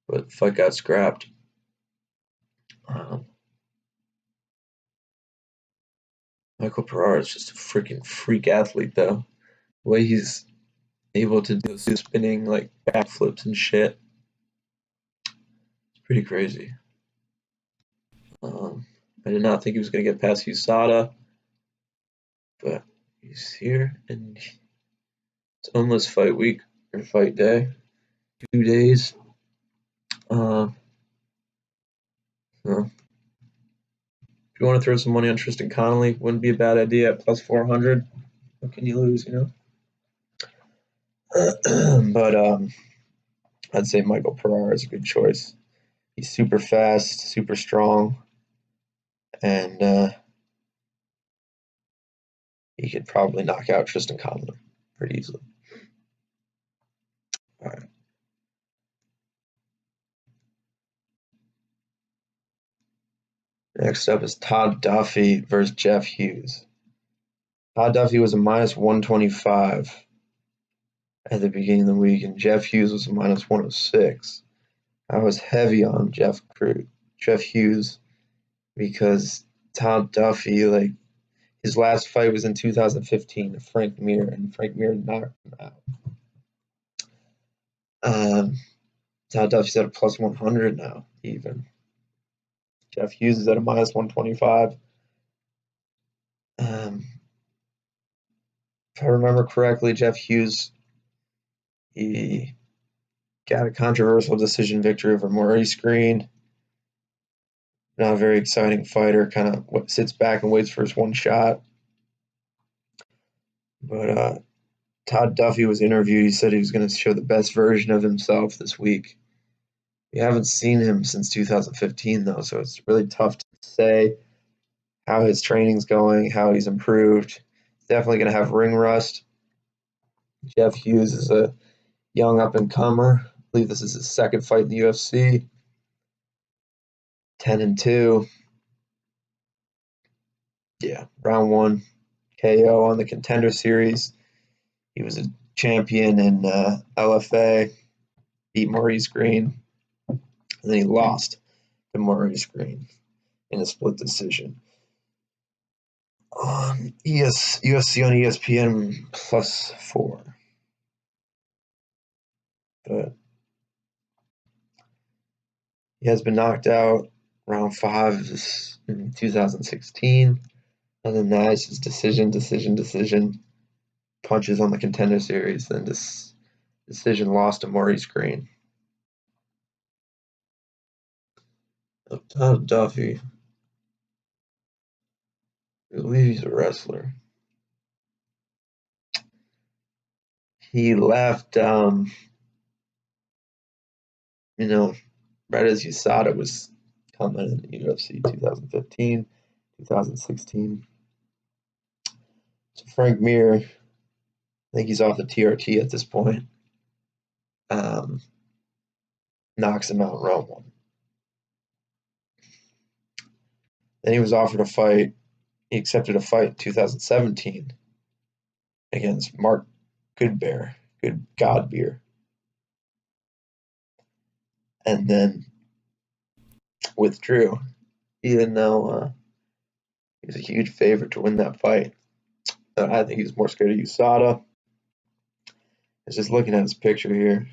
but the fight got scrapped. Michael Pereira is just a freaking freak athlete, though. The way he's able to do spinning like backflips and shit, it's pretty crazy. I did not think he was going to get past USADA, but he's here, and it's almost fight week or fight day, 2 days. So if you want to throw some money on Tristan Connolly, wouldn't be a bad idea at +400. What can you lose, But I'd say Michael Pereira is a good choice. He's super fast, super strong, and he could probably knock out Tristan Conlon pretty easily. All right. Next up is Todd Duffy versus Jeff Hughes. Todd Duffy was a minus 125 at the beginning of the week, and Jeff Hughes was a minus 106. I was heavy on Jeff Hughes because Todd Duffy, his last fight was in 2015 to Frank Mir, and Frank Mir knocked him out. Todd Duffy's at a plus 100 now, even. Jeff Hughes is at a minus 125. If I remember correctly, Jeff Hughes, he got a controversial decision victory over Maurice Green. Not a very exciting fighter, kind of sits back and waits for his one shot. But Todd Duffy was interviewed. He said he was going to show the best version of himself this week. We haven't seen him since 2015, though, so it's really tough to say how his training's going, how he's improved. He's definitely going to have ring rust. Jeff Hughes is a young up-and-comer. I believe this is his second fight in the UFC. 10-2. Yeah, round one KO on the Contender Series. He was a champion in LFA, beat Maurice Green, and then he lost to Maurice Green in a split decision. On UFC on ESPN +4. But he has been knocked out round 5 in 2016. Other than that, it's just decision. Punches on the Contender Series, then this decision lost to Maurice Green. Todd Duffy, I believe he's a wrestler. He left, right as USADA was coming in the UFC 2015, 2016. So Frank Mir, I think he's off the TRT at this point, knocks him out in round 1. Then he was offered a fight. He accepted a fight in 2017 against Mark Godbeer, and then withdrew, even though he was a huge favorite to win that fight. I think he was more scared of USADA. I was just looking at his picture here.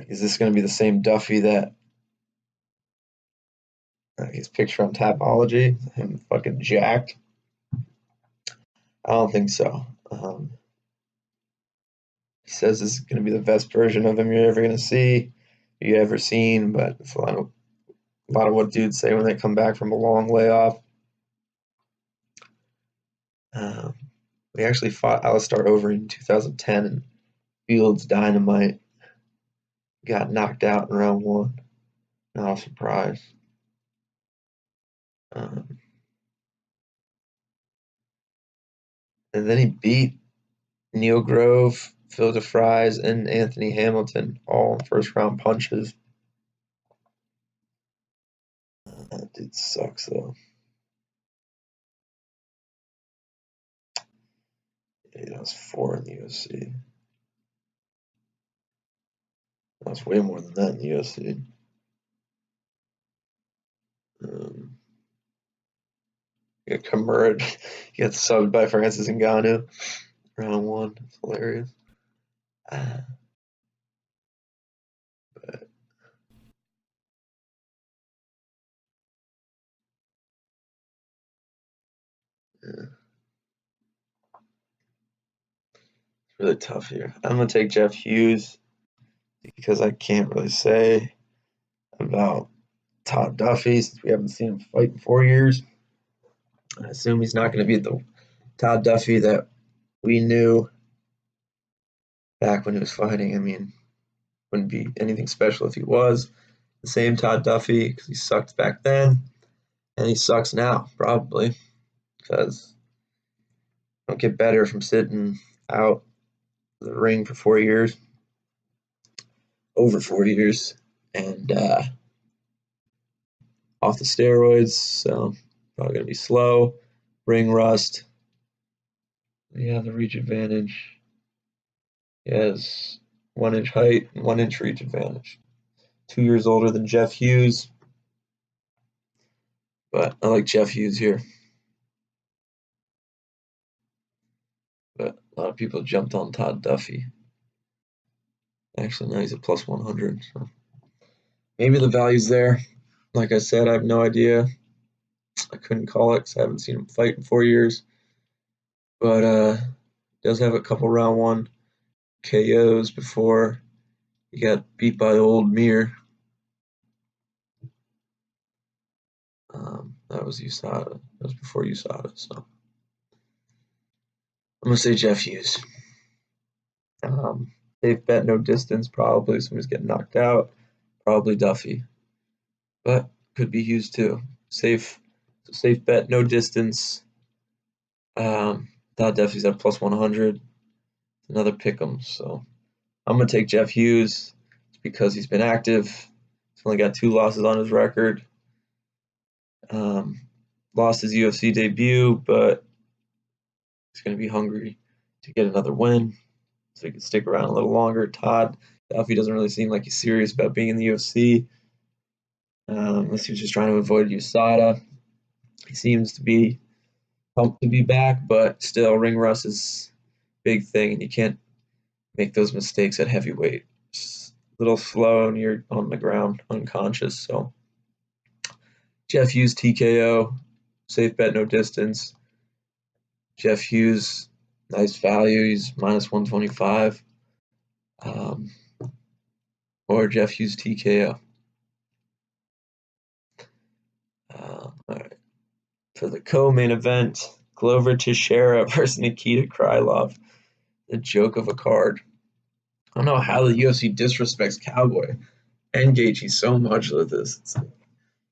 Is this going to be the same Duffy that his picture on Tapology? Him fucking jacked? I don't think so. He says this is going to be the best version of him you're ever going to see, you ever seen, but it's a lot of what dudes say when they come back from a long layoff. We actually fought Alistair over in 2010, and Fields Dynamite got knocked out in round 1. Not a surprise. And then he beat Neil Grove, Phil DeFries, and Anthony Hamilton, all first round punches. That dude sucks, though. Yeah, that was 4 in the UFC. That's way more than that in the UFC. You got Kamura gets subbed by Francis Ngannou. Round 1. It's hilarious. But yeah, it's really tough here. I'm going to take Jeff Hughes because I can't really say about Todd Duffy since we haven't seen him fight in 4 years. I assume he's not going to be the Todd Duffy that we knew back when he was fighting. I mean, wouldn't be anything special if he was the same Todd Duffy because he sucked back then. And he sucks now, probably, because I don't get better from sitting out the ring for 4 years, over 4 years, and off the steroids. So probably gonna be slow, ring rust. Yeah, the reach advantage. He has 1 inch height and 1 inch reach advantage. 2 years older than Jeff Hughes, but I like Jeff Hughes here. But a lot of people jumped on Todd Duffy. Actually, now he's a plus 100. So maybe the value's there. Like I said, I have no idea. I couldn't call it because I haven't seen him fight in 4 years. But does have a couple round one KOs before he got beat by old Mir. That was USADA. That was before USADA. So I'm gonna say Jeff Hughes. Safe bet, no distance. Probably somebody's getting knocked out. Probably Duffy, but could be Hughes too. Safe bet, no distance. Todd Duffy's at plus 100. Another pick'em. So I'm gonna take Jeff Hughes. It's because he's been active. He's only got 2 losses on his record. Lost his UFC debut, but he's going to be hungry to get another win, so he can stick around a little longer. Todd Duffy doesn't really seem like he's serious about being in the UFC, unless he was just trying to avoid USADA. He seems to be pumped to be back, but still, ring rust is a big thing, and you can't make those mistakes at heavyweight. Just a little slow, and you're on the ground, unconscious. So Jeff Hughes TKO, safe bet, no distance. Jeff Hughes, nice value. He's minus 125. Or Jeff Hughes TKO. All right. For the co-main event, Glover Teixeira versus Nikita Krylov. The joke of a card. I don't know how the UFC disrespects Cowboy and Gaethje so much with this. It's like,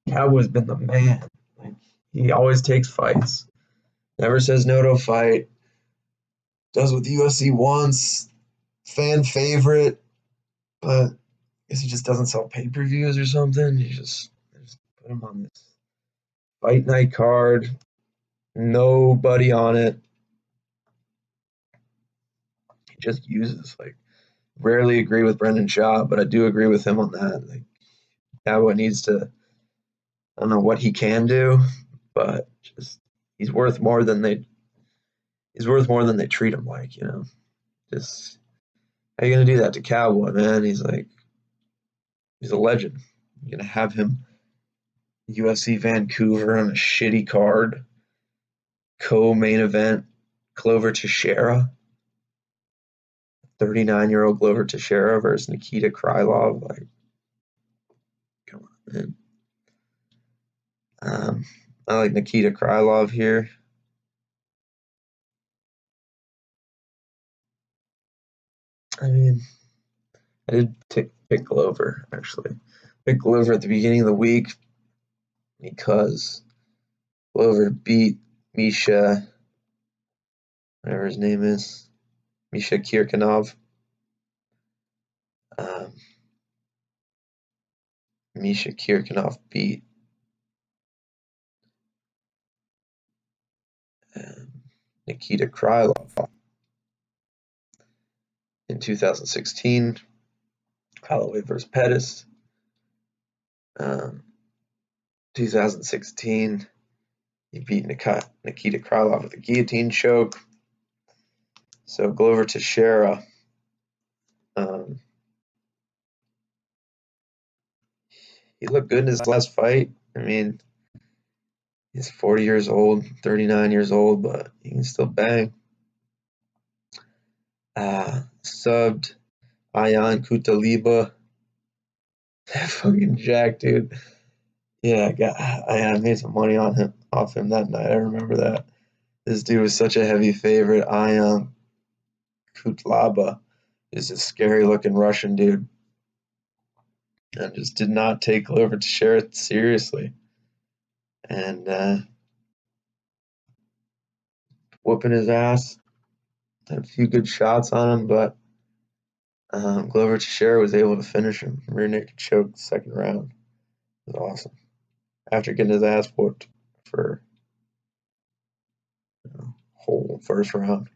Cowboy's been the man. Like, he always takes fights. Never says no to a fight. Does what the UFC wants. Fan favorite. But I guess he just doesn't sell pay-per-views or something. You just put him on this fight night card. Nobody on it. He just uses, like, rarely agree with Brendan Shaw, but I do agree with him on that. Like, Cowboy needs to, I don't know what he can do, but just he's worth more than they treat him like, you know. Just how you gonna do that to Cowboy, man? He's a legend. You're gonna have him UFC Vancouver on a shitty card, co-main event, Glover Teixeira, 39-year-old Glover Teixeira versus Nikita Krylov. Like, come on, man. I like Nikita Krylov here. I mean, I did pick Glover, actually. Pick Glover at the beginning of the week because Glover beat Misha, whatever his name is, Misha Kirkinov. Misha Kirkinov beat Nikita Krylov in 2016. Holloway versus Pettis. 2016, he beat Nikita Krylov with a guillotine choke. So Glover Teixeira, he looked good in his last fight. I mean, he's 40 years old, 39 years old, but he can still bang. Subbed Ayan Kutaliba. That fucking Jack, dude. Yeah, I made some money off him that night. I remember that. This dude was such a heavy favorite. Ayan Kutlaba is a scary looking Russian dude. And just did not take Glover Teixeira seriously. and whooping his ass. Had a few good shots on him, but Glover Teixeira was able to finish him. Rear naked choke the second round. It was awesome. After getting his ass whooped for whole first round.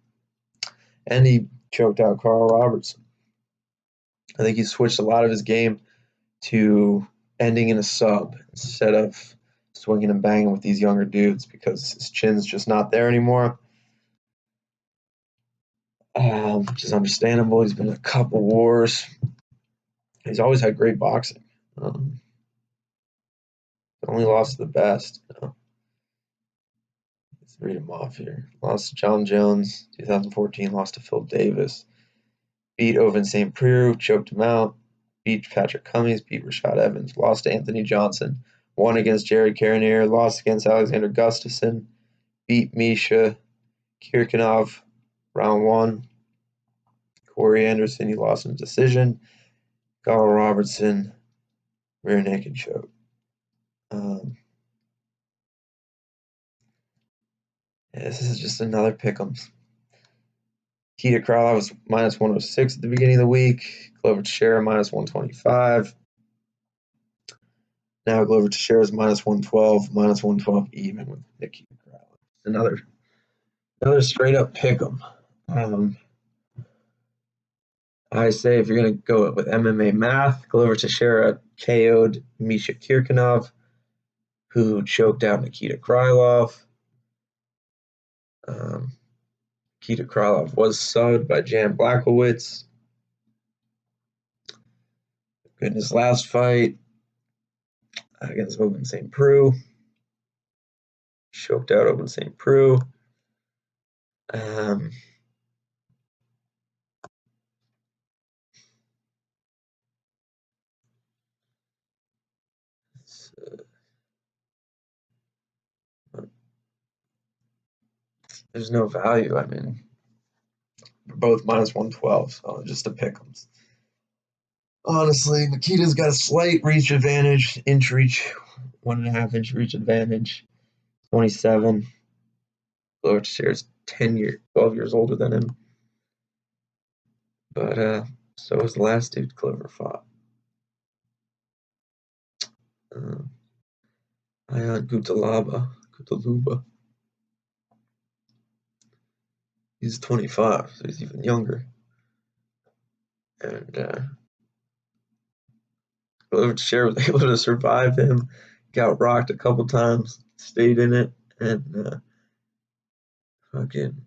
And he choked out Carl Robertson. I think he switched a lot of his game to ending in a sub instead of swinging and banging with these younger dudes because his chin's just not there anymore. Which is understandable. He's been in a couple wars. He's always had great boxing. Only lost to the best. Let's read him off here. Lost to John Jones, 2014. Lost to Phil Davis. Beat Ovince St. Preux, choked him out. Beat Patrick Cummings, beat Rashad Evans. Lost to Anthony Johnson. Won against Jared Cannonier. Lost against Alexander Gustafsson. Beat Misha Kirkinov, round 1. Corey Anderson, he lost in a decision. Carl Robertson, rear naked choke. This is just another pick'ems. Keita Kralov was minus 106 at the beginning of the week. Glover Teixeira minus 125. Now Glover Teixeira is minus 112, minus 112 even with Keita Kralov. Another straight up pick'em. I say if you're going to go with MMA math, Glover Teixeira KO'd Misha Kirkinov, who choked out Nikita Krylov. Nikita Krylov was subbed by Jan Blachowicz. In his last fight against Ovince St. Preux, choked out Ovince St. Preux. There's no value. I mean, we're both minus 112, so just to pick them. Honestly, Nikita's got a slight reach advantage, 1.5 inch reach advantage, 27. Glover Teixeira's 12 years older than him. But so was the last dude Glover fought. Ion Gutalaba. He's 25, so he's even younger. And Glover Teixeira was able to survive him, got rocked a couple times, stayed in it, and fucking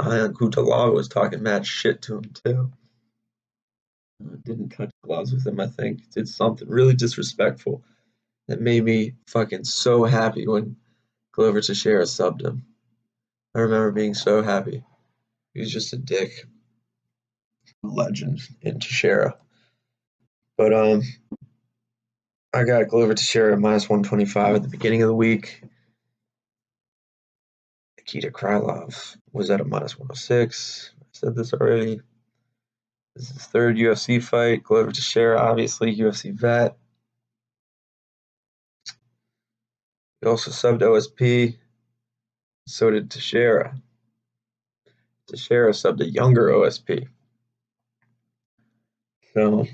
Ion Gutalaba was talking mad shit to him too. Didn't touch gloves with him, I think. Did something really disrespectful that made me fucking so happy when Glover Teixeira subbed him. I remember being so happy. He was just a dick. Legend in Teixeira. But I got Glover Teixeira at minus 125 at the beginning of the week. Nikita Krylov was at a minus 106. I said this already. This is his third UFC fight. Glover Teixeira, obviously, UFC vet. He also subbed OSP. So did Teixeira. Teixeira subbed a younger OSP. So,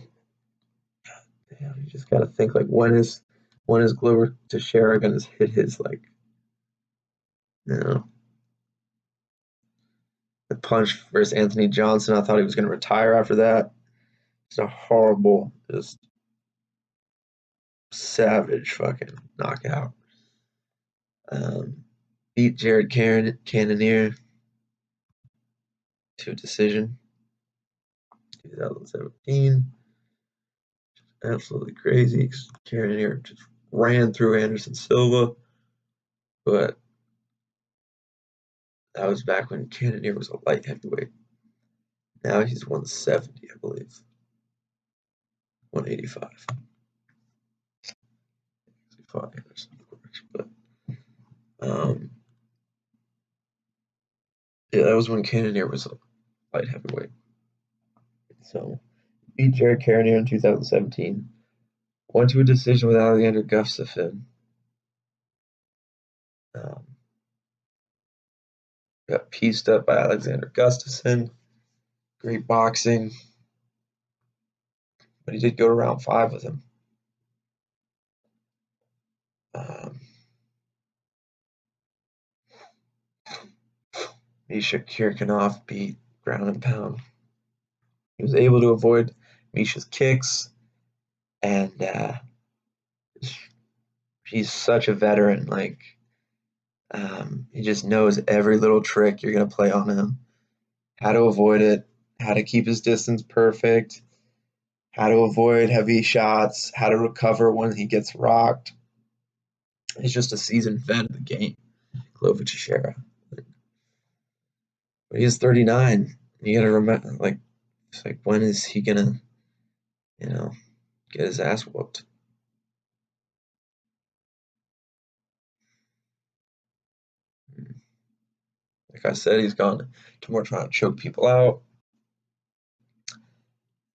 you just got to think, like, when is Glover Teixeira going to hit his, like, the punch versus Anthony Johnson? I thought he was going to retire after that. It's a horrible, just savage fucking knockout. Beat Jared Cannonier to decision. 2017. Absolutely crazy. Cannonier just ran through Anderson Silva, but that was back when Cannonier was a light heavyweight. Now he's 170, I believe. 185. He fought Anderson, of course, but yeah, that was when Cannonier was a light heavyweight. So beat Jared Cannonier in 2017. Went to a decision with Alexander Gustafsson. Um, got pieced up by Alexander Gustafsson. Great boxing, but he did go to round 5 with him. Misha Kirkinov beat ground and pound. He was able to avoid Misha's kicks, and he's such a veteran. Like, he just knows every little trick you're going to play on him, how to avoid it, how to keep his distance perfect, how to avoid heavy shots, how to recover when he gets rocked. He's just a seasoned vet of the game, Glover Teixeira. But he is 39. You got to remember, like, it's like, when is he gonna, get his ass whooped? Like I said, he's gone to more trying to choke people out.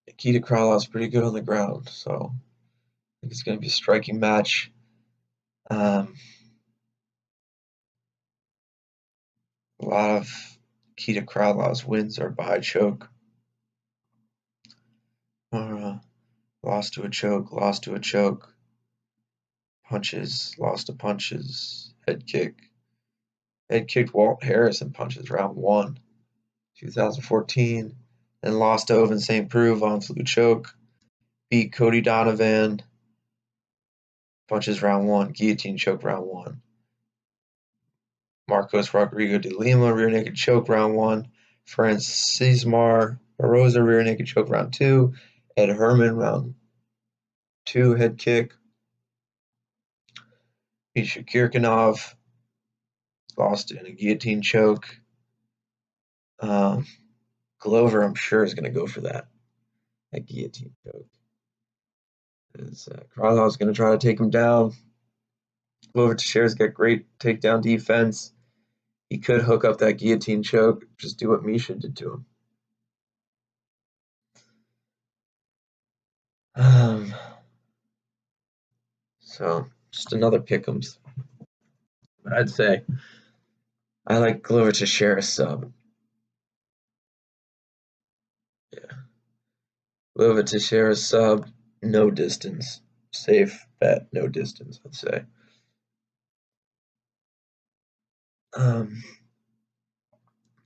Nikita Krylov pretty good on the ground, so I think it's going to be a striking match. A lot of Nikita Krylov's wins are by choke. Lost to a choke, punches, lost to punches, head kicked Walt Harris in punches round 1, 2014, then lost to Ovince St. Preux on fluid choke, beat Cody Donovan, punches round 1, guillotine choke round 1. Marcos Rodrigo de Lima, rear naked choke round 1. Francismar Barroza, rear naked choke round 2. Ed Herman, round 2, head kick. Misha Kirkinov lost in a guillotine choke. Glover, I'm sure, is going to go for that guillotine choke. Krylov's going to try to take him down. Glover Teixeira's got great takedown defense. He could hook up that guillotine choke, just do what Misha did to him. So, just another pick'ems. But I'd say I like Glover Teixeira sub. Yeah. Glover Teixeira sub, no distance. Safe bet, no distance, I'd say.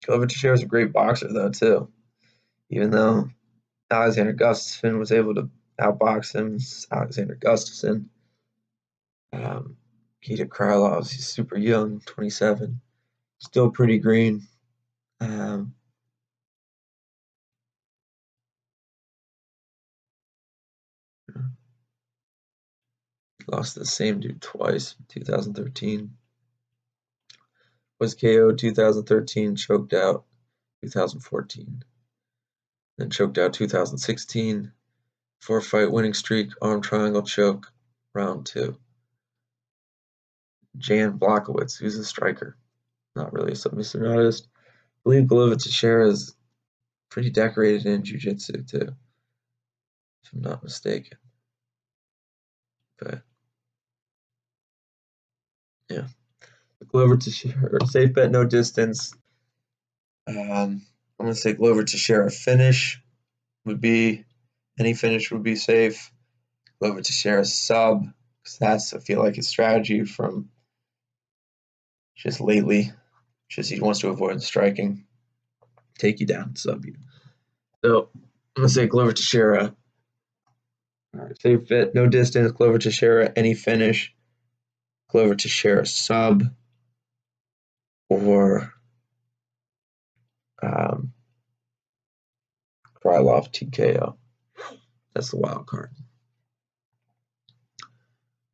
Glover Teixeira's a great boxer, though, too. Even though Alexander Gustafsson was able to outbox him, Alexander Gustafsson. Nikita Krylov, he's super young, 27. Still pretty green. Lost to the same dude twice, 2013. Was KO'd 2013, choked out 2014. Then choked out 2016. 4-fight winning streak, arm triangle choke, round 2. Jan Blachowicz, who's a striker. Not really a submission artist. I believe Glover Teixeira is pretty decorated in jiu-jitsu too, if I'm not mistaken. But yeah, Glover Teixeira, safe bet, no distance. I'm gonna say Glover Teixeira finish would be, any finish would be safe. Glover Teixeira sub, because that's, I feel like, his strategy from just lately. Just he wants to avoid striking, take you down, sub you. So I'm gonna say Glover Teixeira. All right, safe bet, no distance. Glover Teixeira, any finish. Glover Teixeira sub, or Krylov TKO. That's the wild card,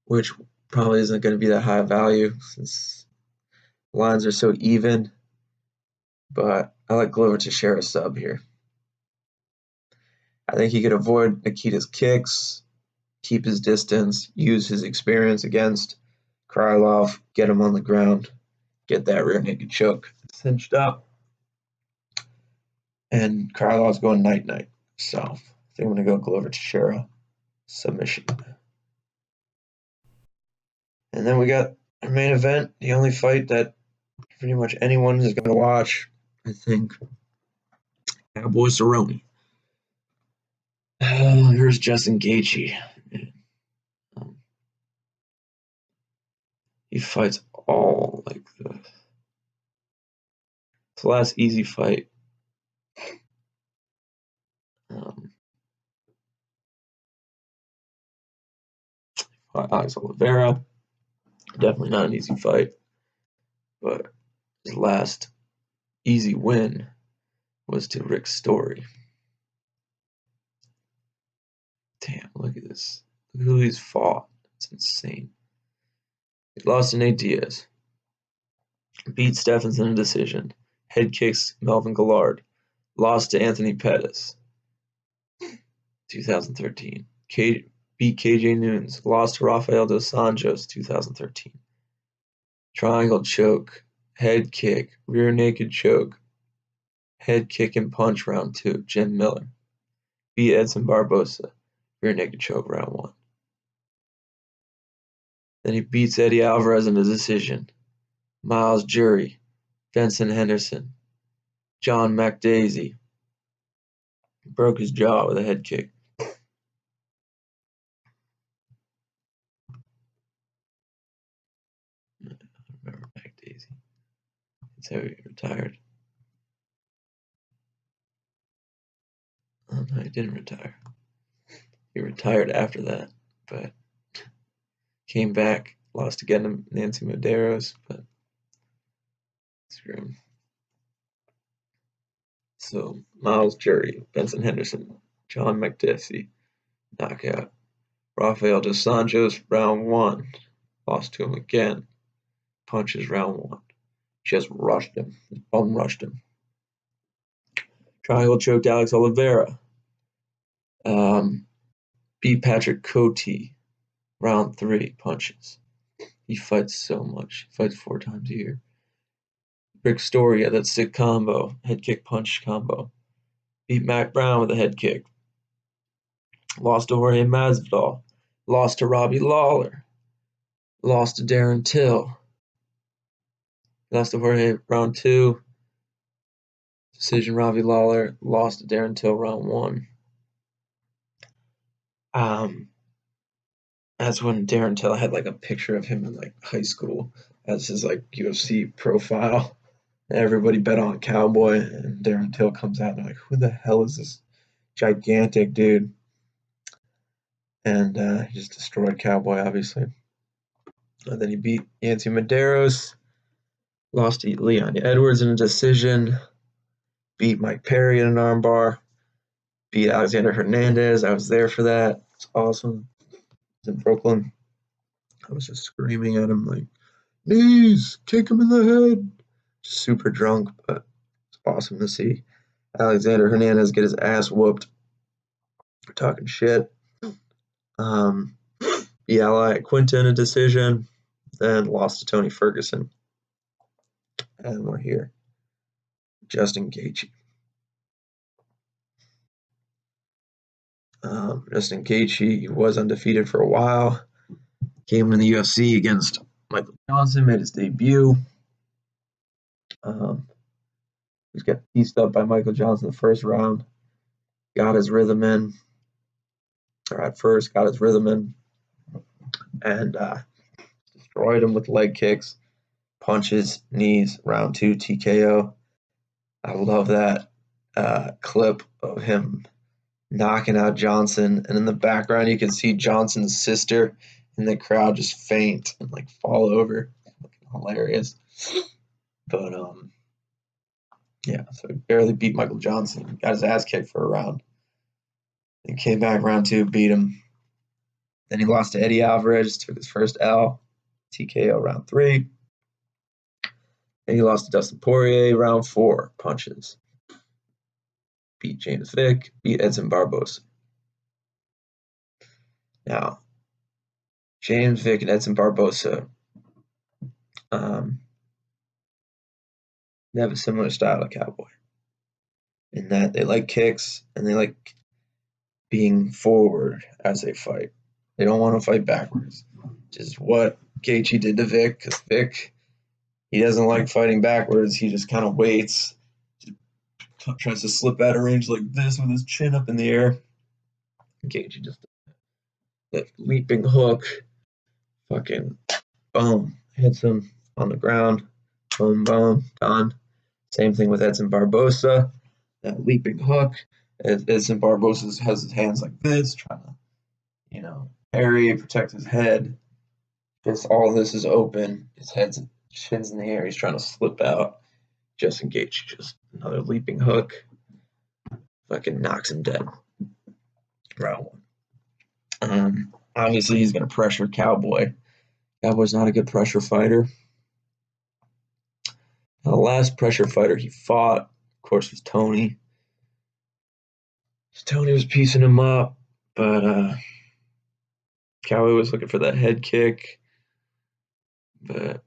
which probably isn't going to be that high value since lines are so even. But I like Glover Teixeira sub here. I think he could avoid Nikita's kicks, keep his distance, use his experience against Krylov, get him on the ground, get that rear naked choke cinched up. And Krylov's going night-night. So I think I'm going to go Glover Teixeira submission. And then we got Our main event, the only fight that pretty much anyone is going to watch, I think. Cowboy Cerrone. Here's Justin Gaethje. Um, he fights all like this. It's the last easy fight. Alex Oliveira. Definitely not an easy fight, but his last easy win was to Rick Story. Damn, look at this. Look at who he's fought. It's insane. He lost to Nate Diaz. Beat Stephenson in a decision. Head kicks Melvin Gillard. Lost to Anthony Pettis. 2013. Beat KJ Nunes. Lost to Rafael dos Anjos. 2013. Triangle choke. Head kick. Rear naked choke. Head kick and punch round 2. Jim Miller. Beat Edson Barbosa. Rear naked choke round 1. Then he beats Eddie Alvarez in a decision. Miles Jury. Vincent Henderson. John McDaisy. Broke his jaw with a head kick. I remember McDaisy. That's how he retired. Oh, no, he didn't retire. He retired after that, but came back, lost again to Nancy Medeiros, but screw him. So, Miles Jury, Benson Henderson, John McDessie, knockout. Rafael dos Anjos, round 1. Lost to him again. Punches round 1. Just rushed him. Bum rushed him. Triangle choked Alex Oliveira. Beat Patrick Cote. Round 3. Punches. He fights so much. He fights 4 times a year. Rick Story had that sick combo. Head kick punch combo. Beat Mac Brown with a head kick. Lost to Jorge Masvidal. Lost to Robbie Lawler. Lost to Darren Till. Lost to Jorge round 2. Decision Robbie Lawler. Lost to Darren Till round 1. That's when Darren Till had like a picture of him in like high school as his like UFC profile. And everybody bet on Cowboy, and Darren Till comes out and they're like, who the hell is this gigantic dude? And he just destroyed Cowboy, obviously. And then he beat Yancy Medeiros, lost to Leon Edwards in a decision, beat Mike Perry in an armbar, beat Alexander Hernandez. I was there for that. It's awesome. It's in Brooklyn. I was just screaming at him like, knees, kick him in the head. Super drunk, but it's awesome to see Alexander Hernandez get his ass whooped for talking shit. Beat Ally Quinta in a decision, then lost to Tony Ferguson. And we're here. Justin Gaethje. Justin Gaethje was undefeated for a while. Came in the UFC against Michael Johnson, made his debut. He got pieced up by Michael Johnson in the first round. Got his rhythm in, or at first got his rhythm in, and destroyed him with leg kicks, punches, knees, round 2 TKO. I love that clip of him knocking out Johnson, and in the background you can see Johnson's sister in the crowd just faint and like fall over. Hilarious. But yeah, so he barely beat Michael Johnson. Got his ass kicked for a round. Then came back round 2, beat him. Then he lost to Eddie Alvarez, took his first L, TKO round 3. Then he lost to Dustin Poirier round 4, punches. Beat James Vick, beat Edson Barbosa. Now, James Vick and Edson Barbosa they have a similar style to Cowboy in that they like kicks and they like being forward as they fight. They don't want to fight backwards, which is what Gaethje did to Vic, because Vic, he doesn't like fighting backwards. He just kind of waits, tries to slip out of range like this with his chin up in the air. Gaethje just that leaping hook, fucking boom, hits him on the ground, boom, boom, done. Same thing with Edson Barbosa, that leaping hook. Edson Barbosa has his hands like this, trying to, parry, protect his head. Just all this is open. His head's chin's in the air. He's trying to slip out. Justin Gaethje, just another leaping hook. Fucking knocks him dead. Round one. Obviously, he's going to pressure Cowboy. Cowboy's not a good pressure fighter. Now, the last pressure fighter he fought, of course, was Tony. Tony was piecing him up, but Cowboy was looking for that head kick. But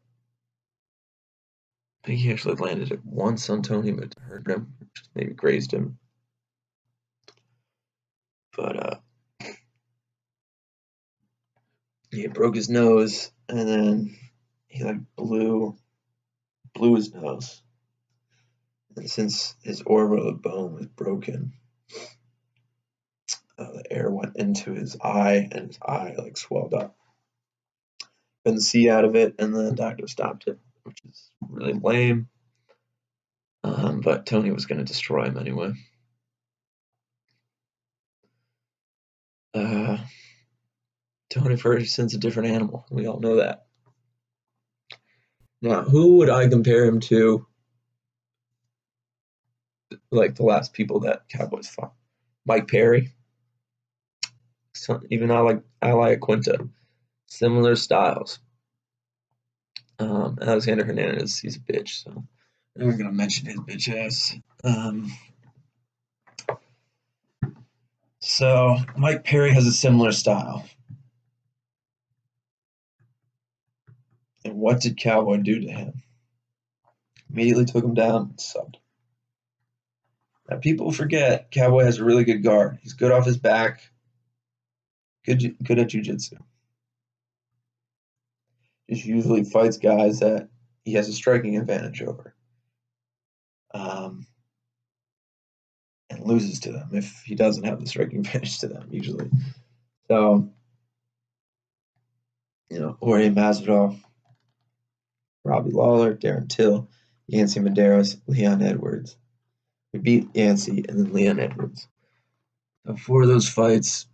I think he actually landed it once on Tony, but it hurt him, maybe grazed him. But he broke his nose, and then he blew his nose. And since his orbital bone was broken, the air went into his eye, and his eye swelled up. Couldn't see out of it, and the doctor stopped it, which is really lame. But Tony was going to destroy him anyway. Tony Ferguson's a different animal. We all know that. Now, who would I compare him to? The last people that Cowboys fought, Mike Perry. So, even Quinta, similar styles. Alexander Hernandez, he's a bitch, so I'm never gonna mention his bitch ass. So Mike Perry has a similar style. And what did Cowboy do to him? Immediately took him down and subbed. Now people forget Cowboy has a really good guard. He's good off his back, good at jiu-jitsu. Just usually fights guys that he has a striking advantage over. And loses to them if he doesn't have the striking advantage to them, usually. So, Jorge Masvidal, Robbie Lawler, Darren Till, Yancy Medeiros, Leon Edwards. We beat Yancy and then Leon Edwards. So 4 of those fights,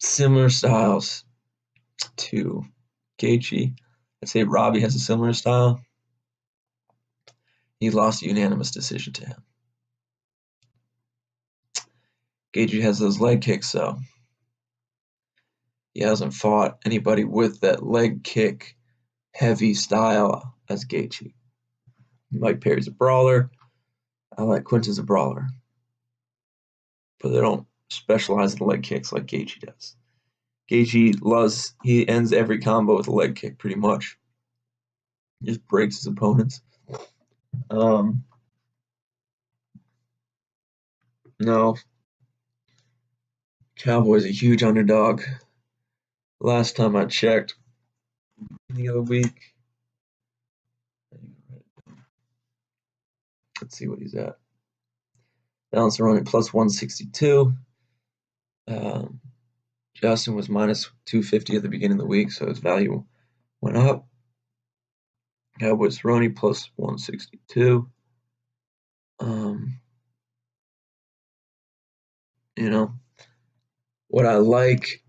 similar styles to Gaethje. I'd say Robbie has a similar style. He lost a unanimous decision to him. Gaethje has those leg kicks, though. He hasn't fought anybody with that leg kick heavy style as Gaethje. Mike Perry's a brawler. Quinta's a brawler. But they don't specialize in leg kicks like Gaethje does. Gaethje he ends every combo with a leg kick pretty much. He just breaks his opponents. No. Cowboy's a huge underdog. Last time I checked, the other week. Let's see what he's at. Balance Cerrone plus 162. Justin was minus 250 at the beginning of the week, so his value went up. Cowboys Cerrone plus 162. What I like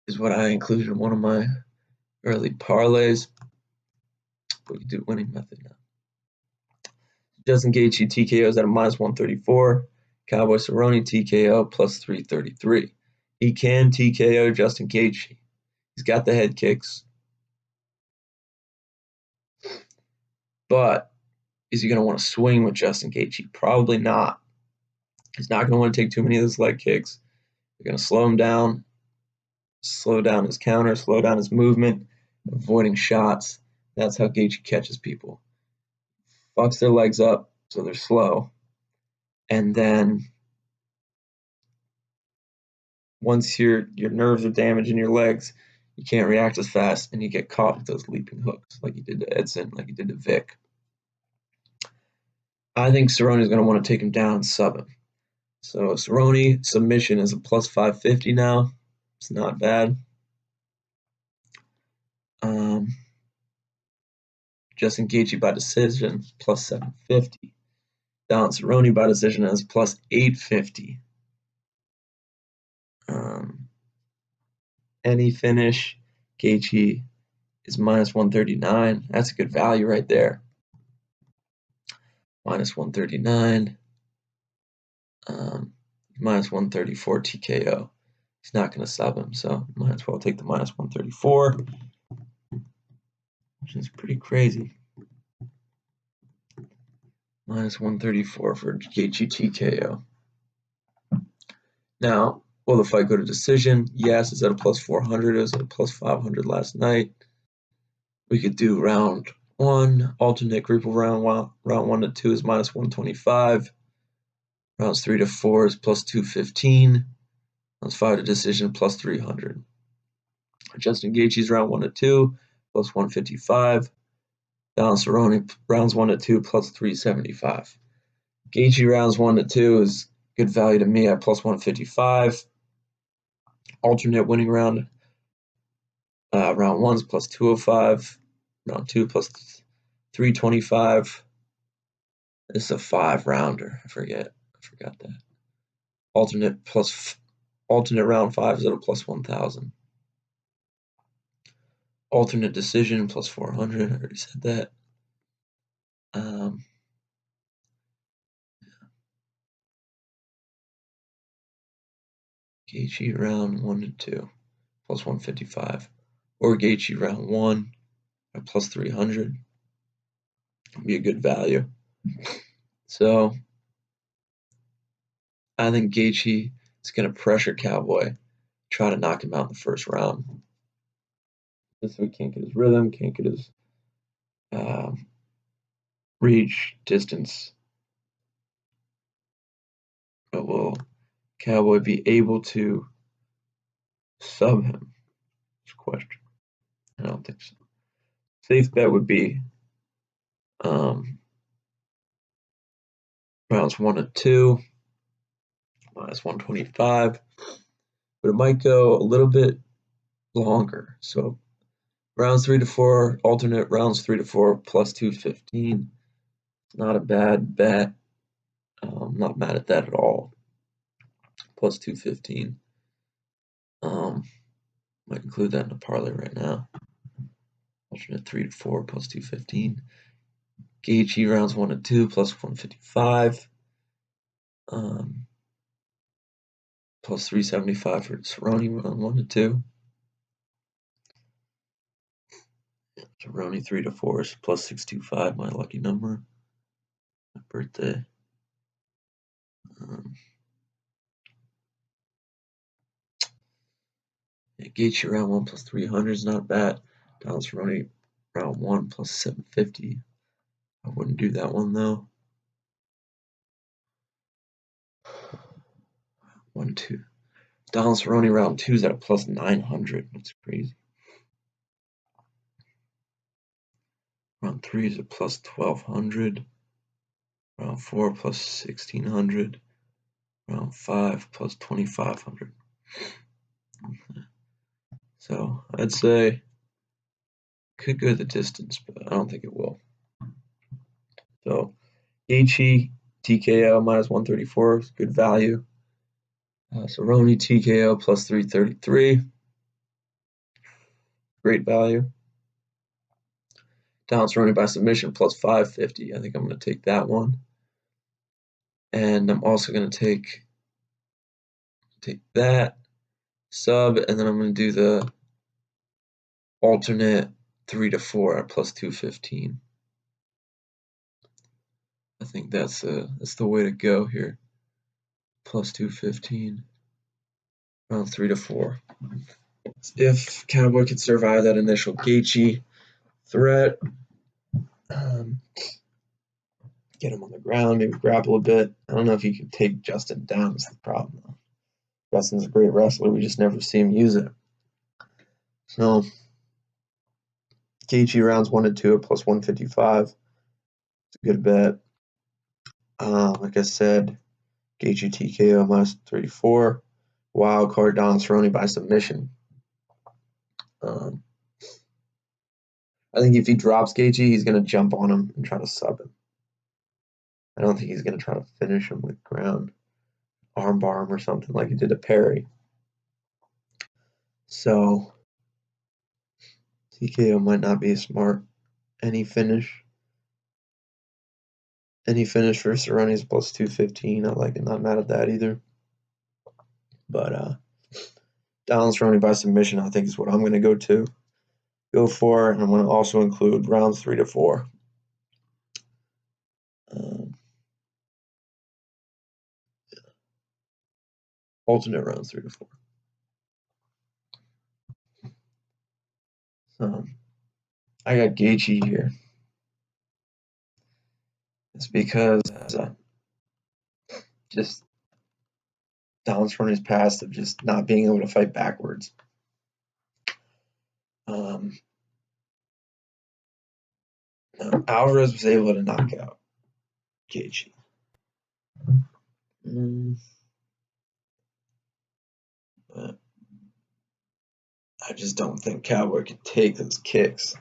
is what I included in one of my early parlays. We can do winning method now. Justin Gaethje TKO is at a minus 134. Cowboy Cerrone TKO plus 333. He can TKO Justin Gaethje. He's got the head kicks. But is he going to want to swing with Justin Gaethje? Probably not. He's not going to want to take too many of those leg kicks. They're going to slow him down, slow down his counter, slow down his movement, avoiding shots. That's how Gaethje catches people. Fucks their legs up so they're slow. And then once your nerves are damaged in your legs, you can't react as fast, and you get caught with those leaping hooks like he did to Edson, like he did to Vic. I think Cerrone is going to want to take him down and sub him. So Cerrone submission is a plus 550 now. It's not bad. Justin Gaethje by decision, plus 750. Down Cerrone by decision is plus 850. Any finish, Gaethje is minus 139. That's a good value right there. Minus 139. Minus 134 TKO. He's not going to sub him, so might as well take the minus 134, which is pretty crazy. Minus 134 for Gaethje TKO. Now, will the fight go to decision? Yes. It's at a plus 400. It was at a plus 500 last night. We could do round 1. Alternate group of round 1 to 2 is minus 125. Rounds 3 to 4 is plus 215. Rounds 5 to decision plus 300. Justin Gaethje's round 1 to 2 plus 155. Donald Cerrone rounds 1 to 2 plus 375. Gaethje rounds 1 to 2 is good value to me at plus 155. Alternate winning round. Round 1 is plus 205. Round 2 plus 325. This is a 5-rounder. I forgot that. Alternate round 5 is at a plus 1,000. Alternate decision plus 400. I already said that. Gaethje round 1 to 2 plus 155, or Gaethje round 1 at plus 300 would be a good value. So I think Gaethje is going to pressure Cowboy, try to knock him out in the first round. This way, can't get his rhythm, can't get his reach, distance. But will Cowboy be able to sub him? That's a question. I don't think so. Safe bet would be rounds 1 to 2, minus 125. But it might go a little bit longer. So rounds 3 to 4, alternate rounds 3 to 4 plus 215. Not a bad bet. I'm not mad at that at all. Plus 215. Might include that in a parlay right now. Alternate 3 to 4 plus 215. Gaethje rounds 1 to 2 plus 155. Plus 375 for Cerrone round 1 to 2. Cerrone 3 to 4 is plus 625, my lucky number. My birthday. Gaethje round 1 plus 300 is not bad. Donald Cerrone round 1 plus 750. I wouldn't do that one though. 1, 2. Donald Cerrone round 2 is at a plus 900. That's crazy. Round 3 is a plus 1200. Round 4 plus 1600. Round 5 plus 2500. So I'd say could go the distance, but I don't think it will. So Gaethje TKO minus 134 is good value. Cerrone TKO plus 333. Great value. Donald Cerrone by submission plus 550. I think I'm going to take that one. And I'm also going to take that sub, and then I'm going to do the alternate 3 to 4 at plus 215. I think that's the way to go here. Plus 215. Round 3 to 4. If Cowboy could survive that initial Gaethje threat, get him on the ground, maybe grapple a bit. I don't know if he can take Justin down is the problem, though. Justin's a great wrestler. We just never see him use it. So Gaethje rounds 1 and 2 at plus 155. It's a good bet. Like I said, Gaethje TKO minus 34. Wild card Don Cerrone by submission. Um, I think if he drops Gaethje, he's going to jump on him and try to sub him. I don't think he's going to try to finish him with ground armbar him or something like he did to Perry. So TKO might not be smart. Any finish for Cerrone is plus 215. I like it. Not mad at that either. But Don Cerrone by submission, I think, is what I'm going to go for, and I'm going to also include rounds 3 to 4. Alternate rounds 3 to 4. So I got Gaethje here. It's because just Don Cerrone's past of just not being able to fight backwards. Alvarez was able to knock out Gaethje. But I just don't think Cowboy can take those kicks,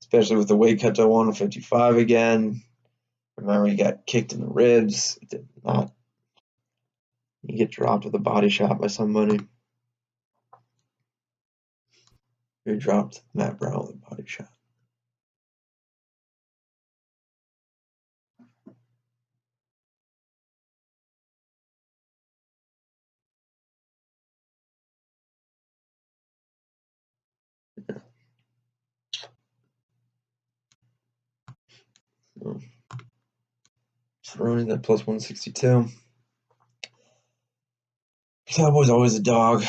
especially with the weight cut to 155 again. Remember, he got kicked in the ribs. It did not. He get dropped with a body shot by somebody. He dropped Matt Brown with a body shot. So, Cerrone's at plus 162. Cowboy's always a dog.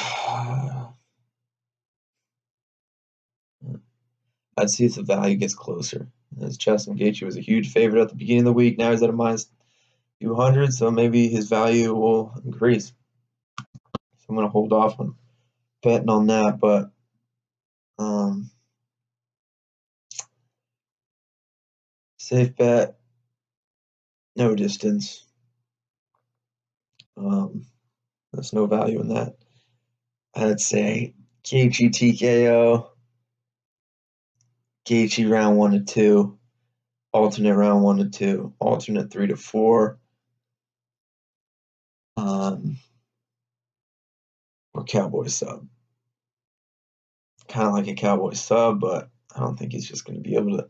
I'd see if the value gets closer. As Justin Gaethje was a huge favorite at the beginning of the week, now he's at a minus 200, so maybe his value will increase. So I'm going to hold off on betting on that, but safe bet, no distance. There's no value in that. I'd say Gaethje TKO, Gaethje round 1 to 2, alternate round 1 to 2, alternate 3 to 4, or Cowboy sub. Kind of like a Cowboy sub, but I don't think he's just going to be able to.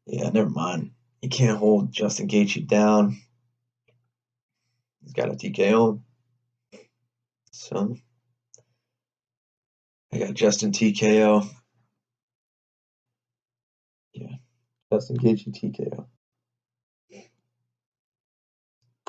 Yeah, never mind. You can't hold Justin Gaethje down. He's got a TKO him. So I got Justin TKO. Yeah, Justin Gaethje TKO.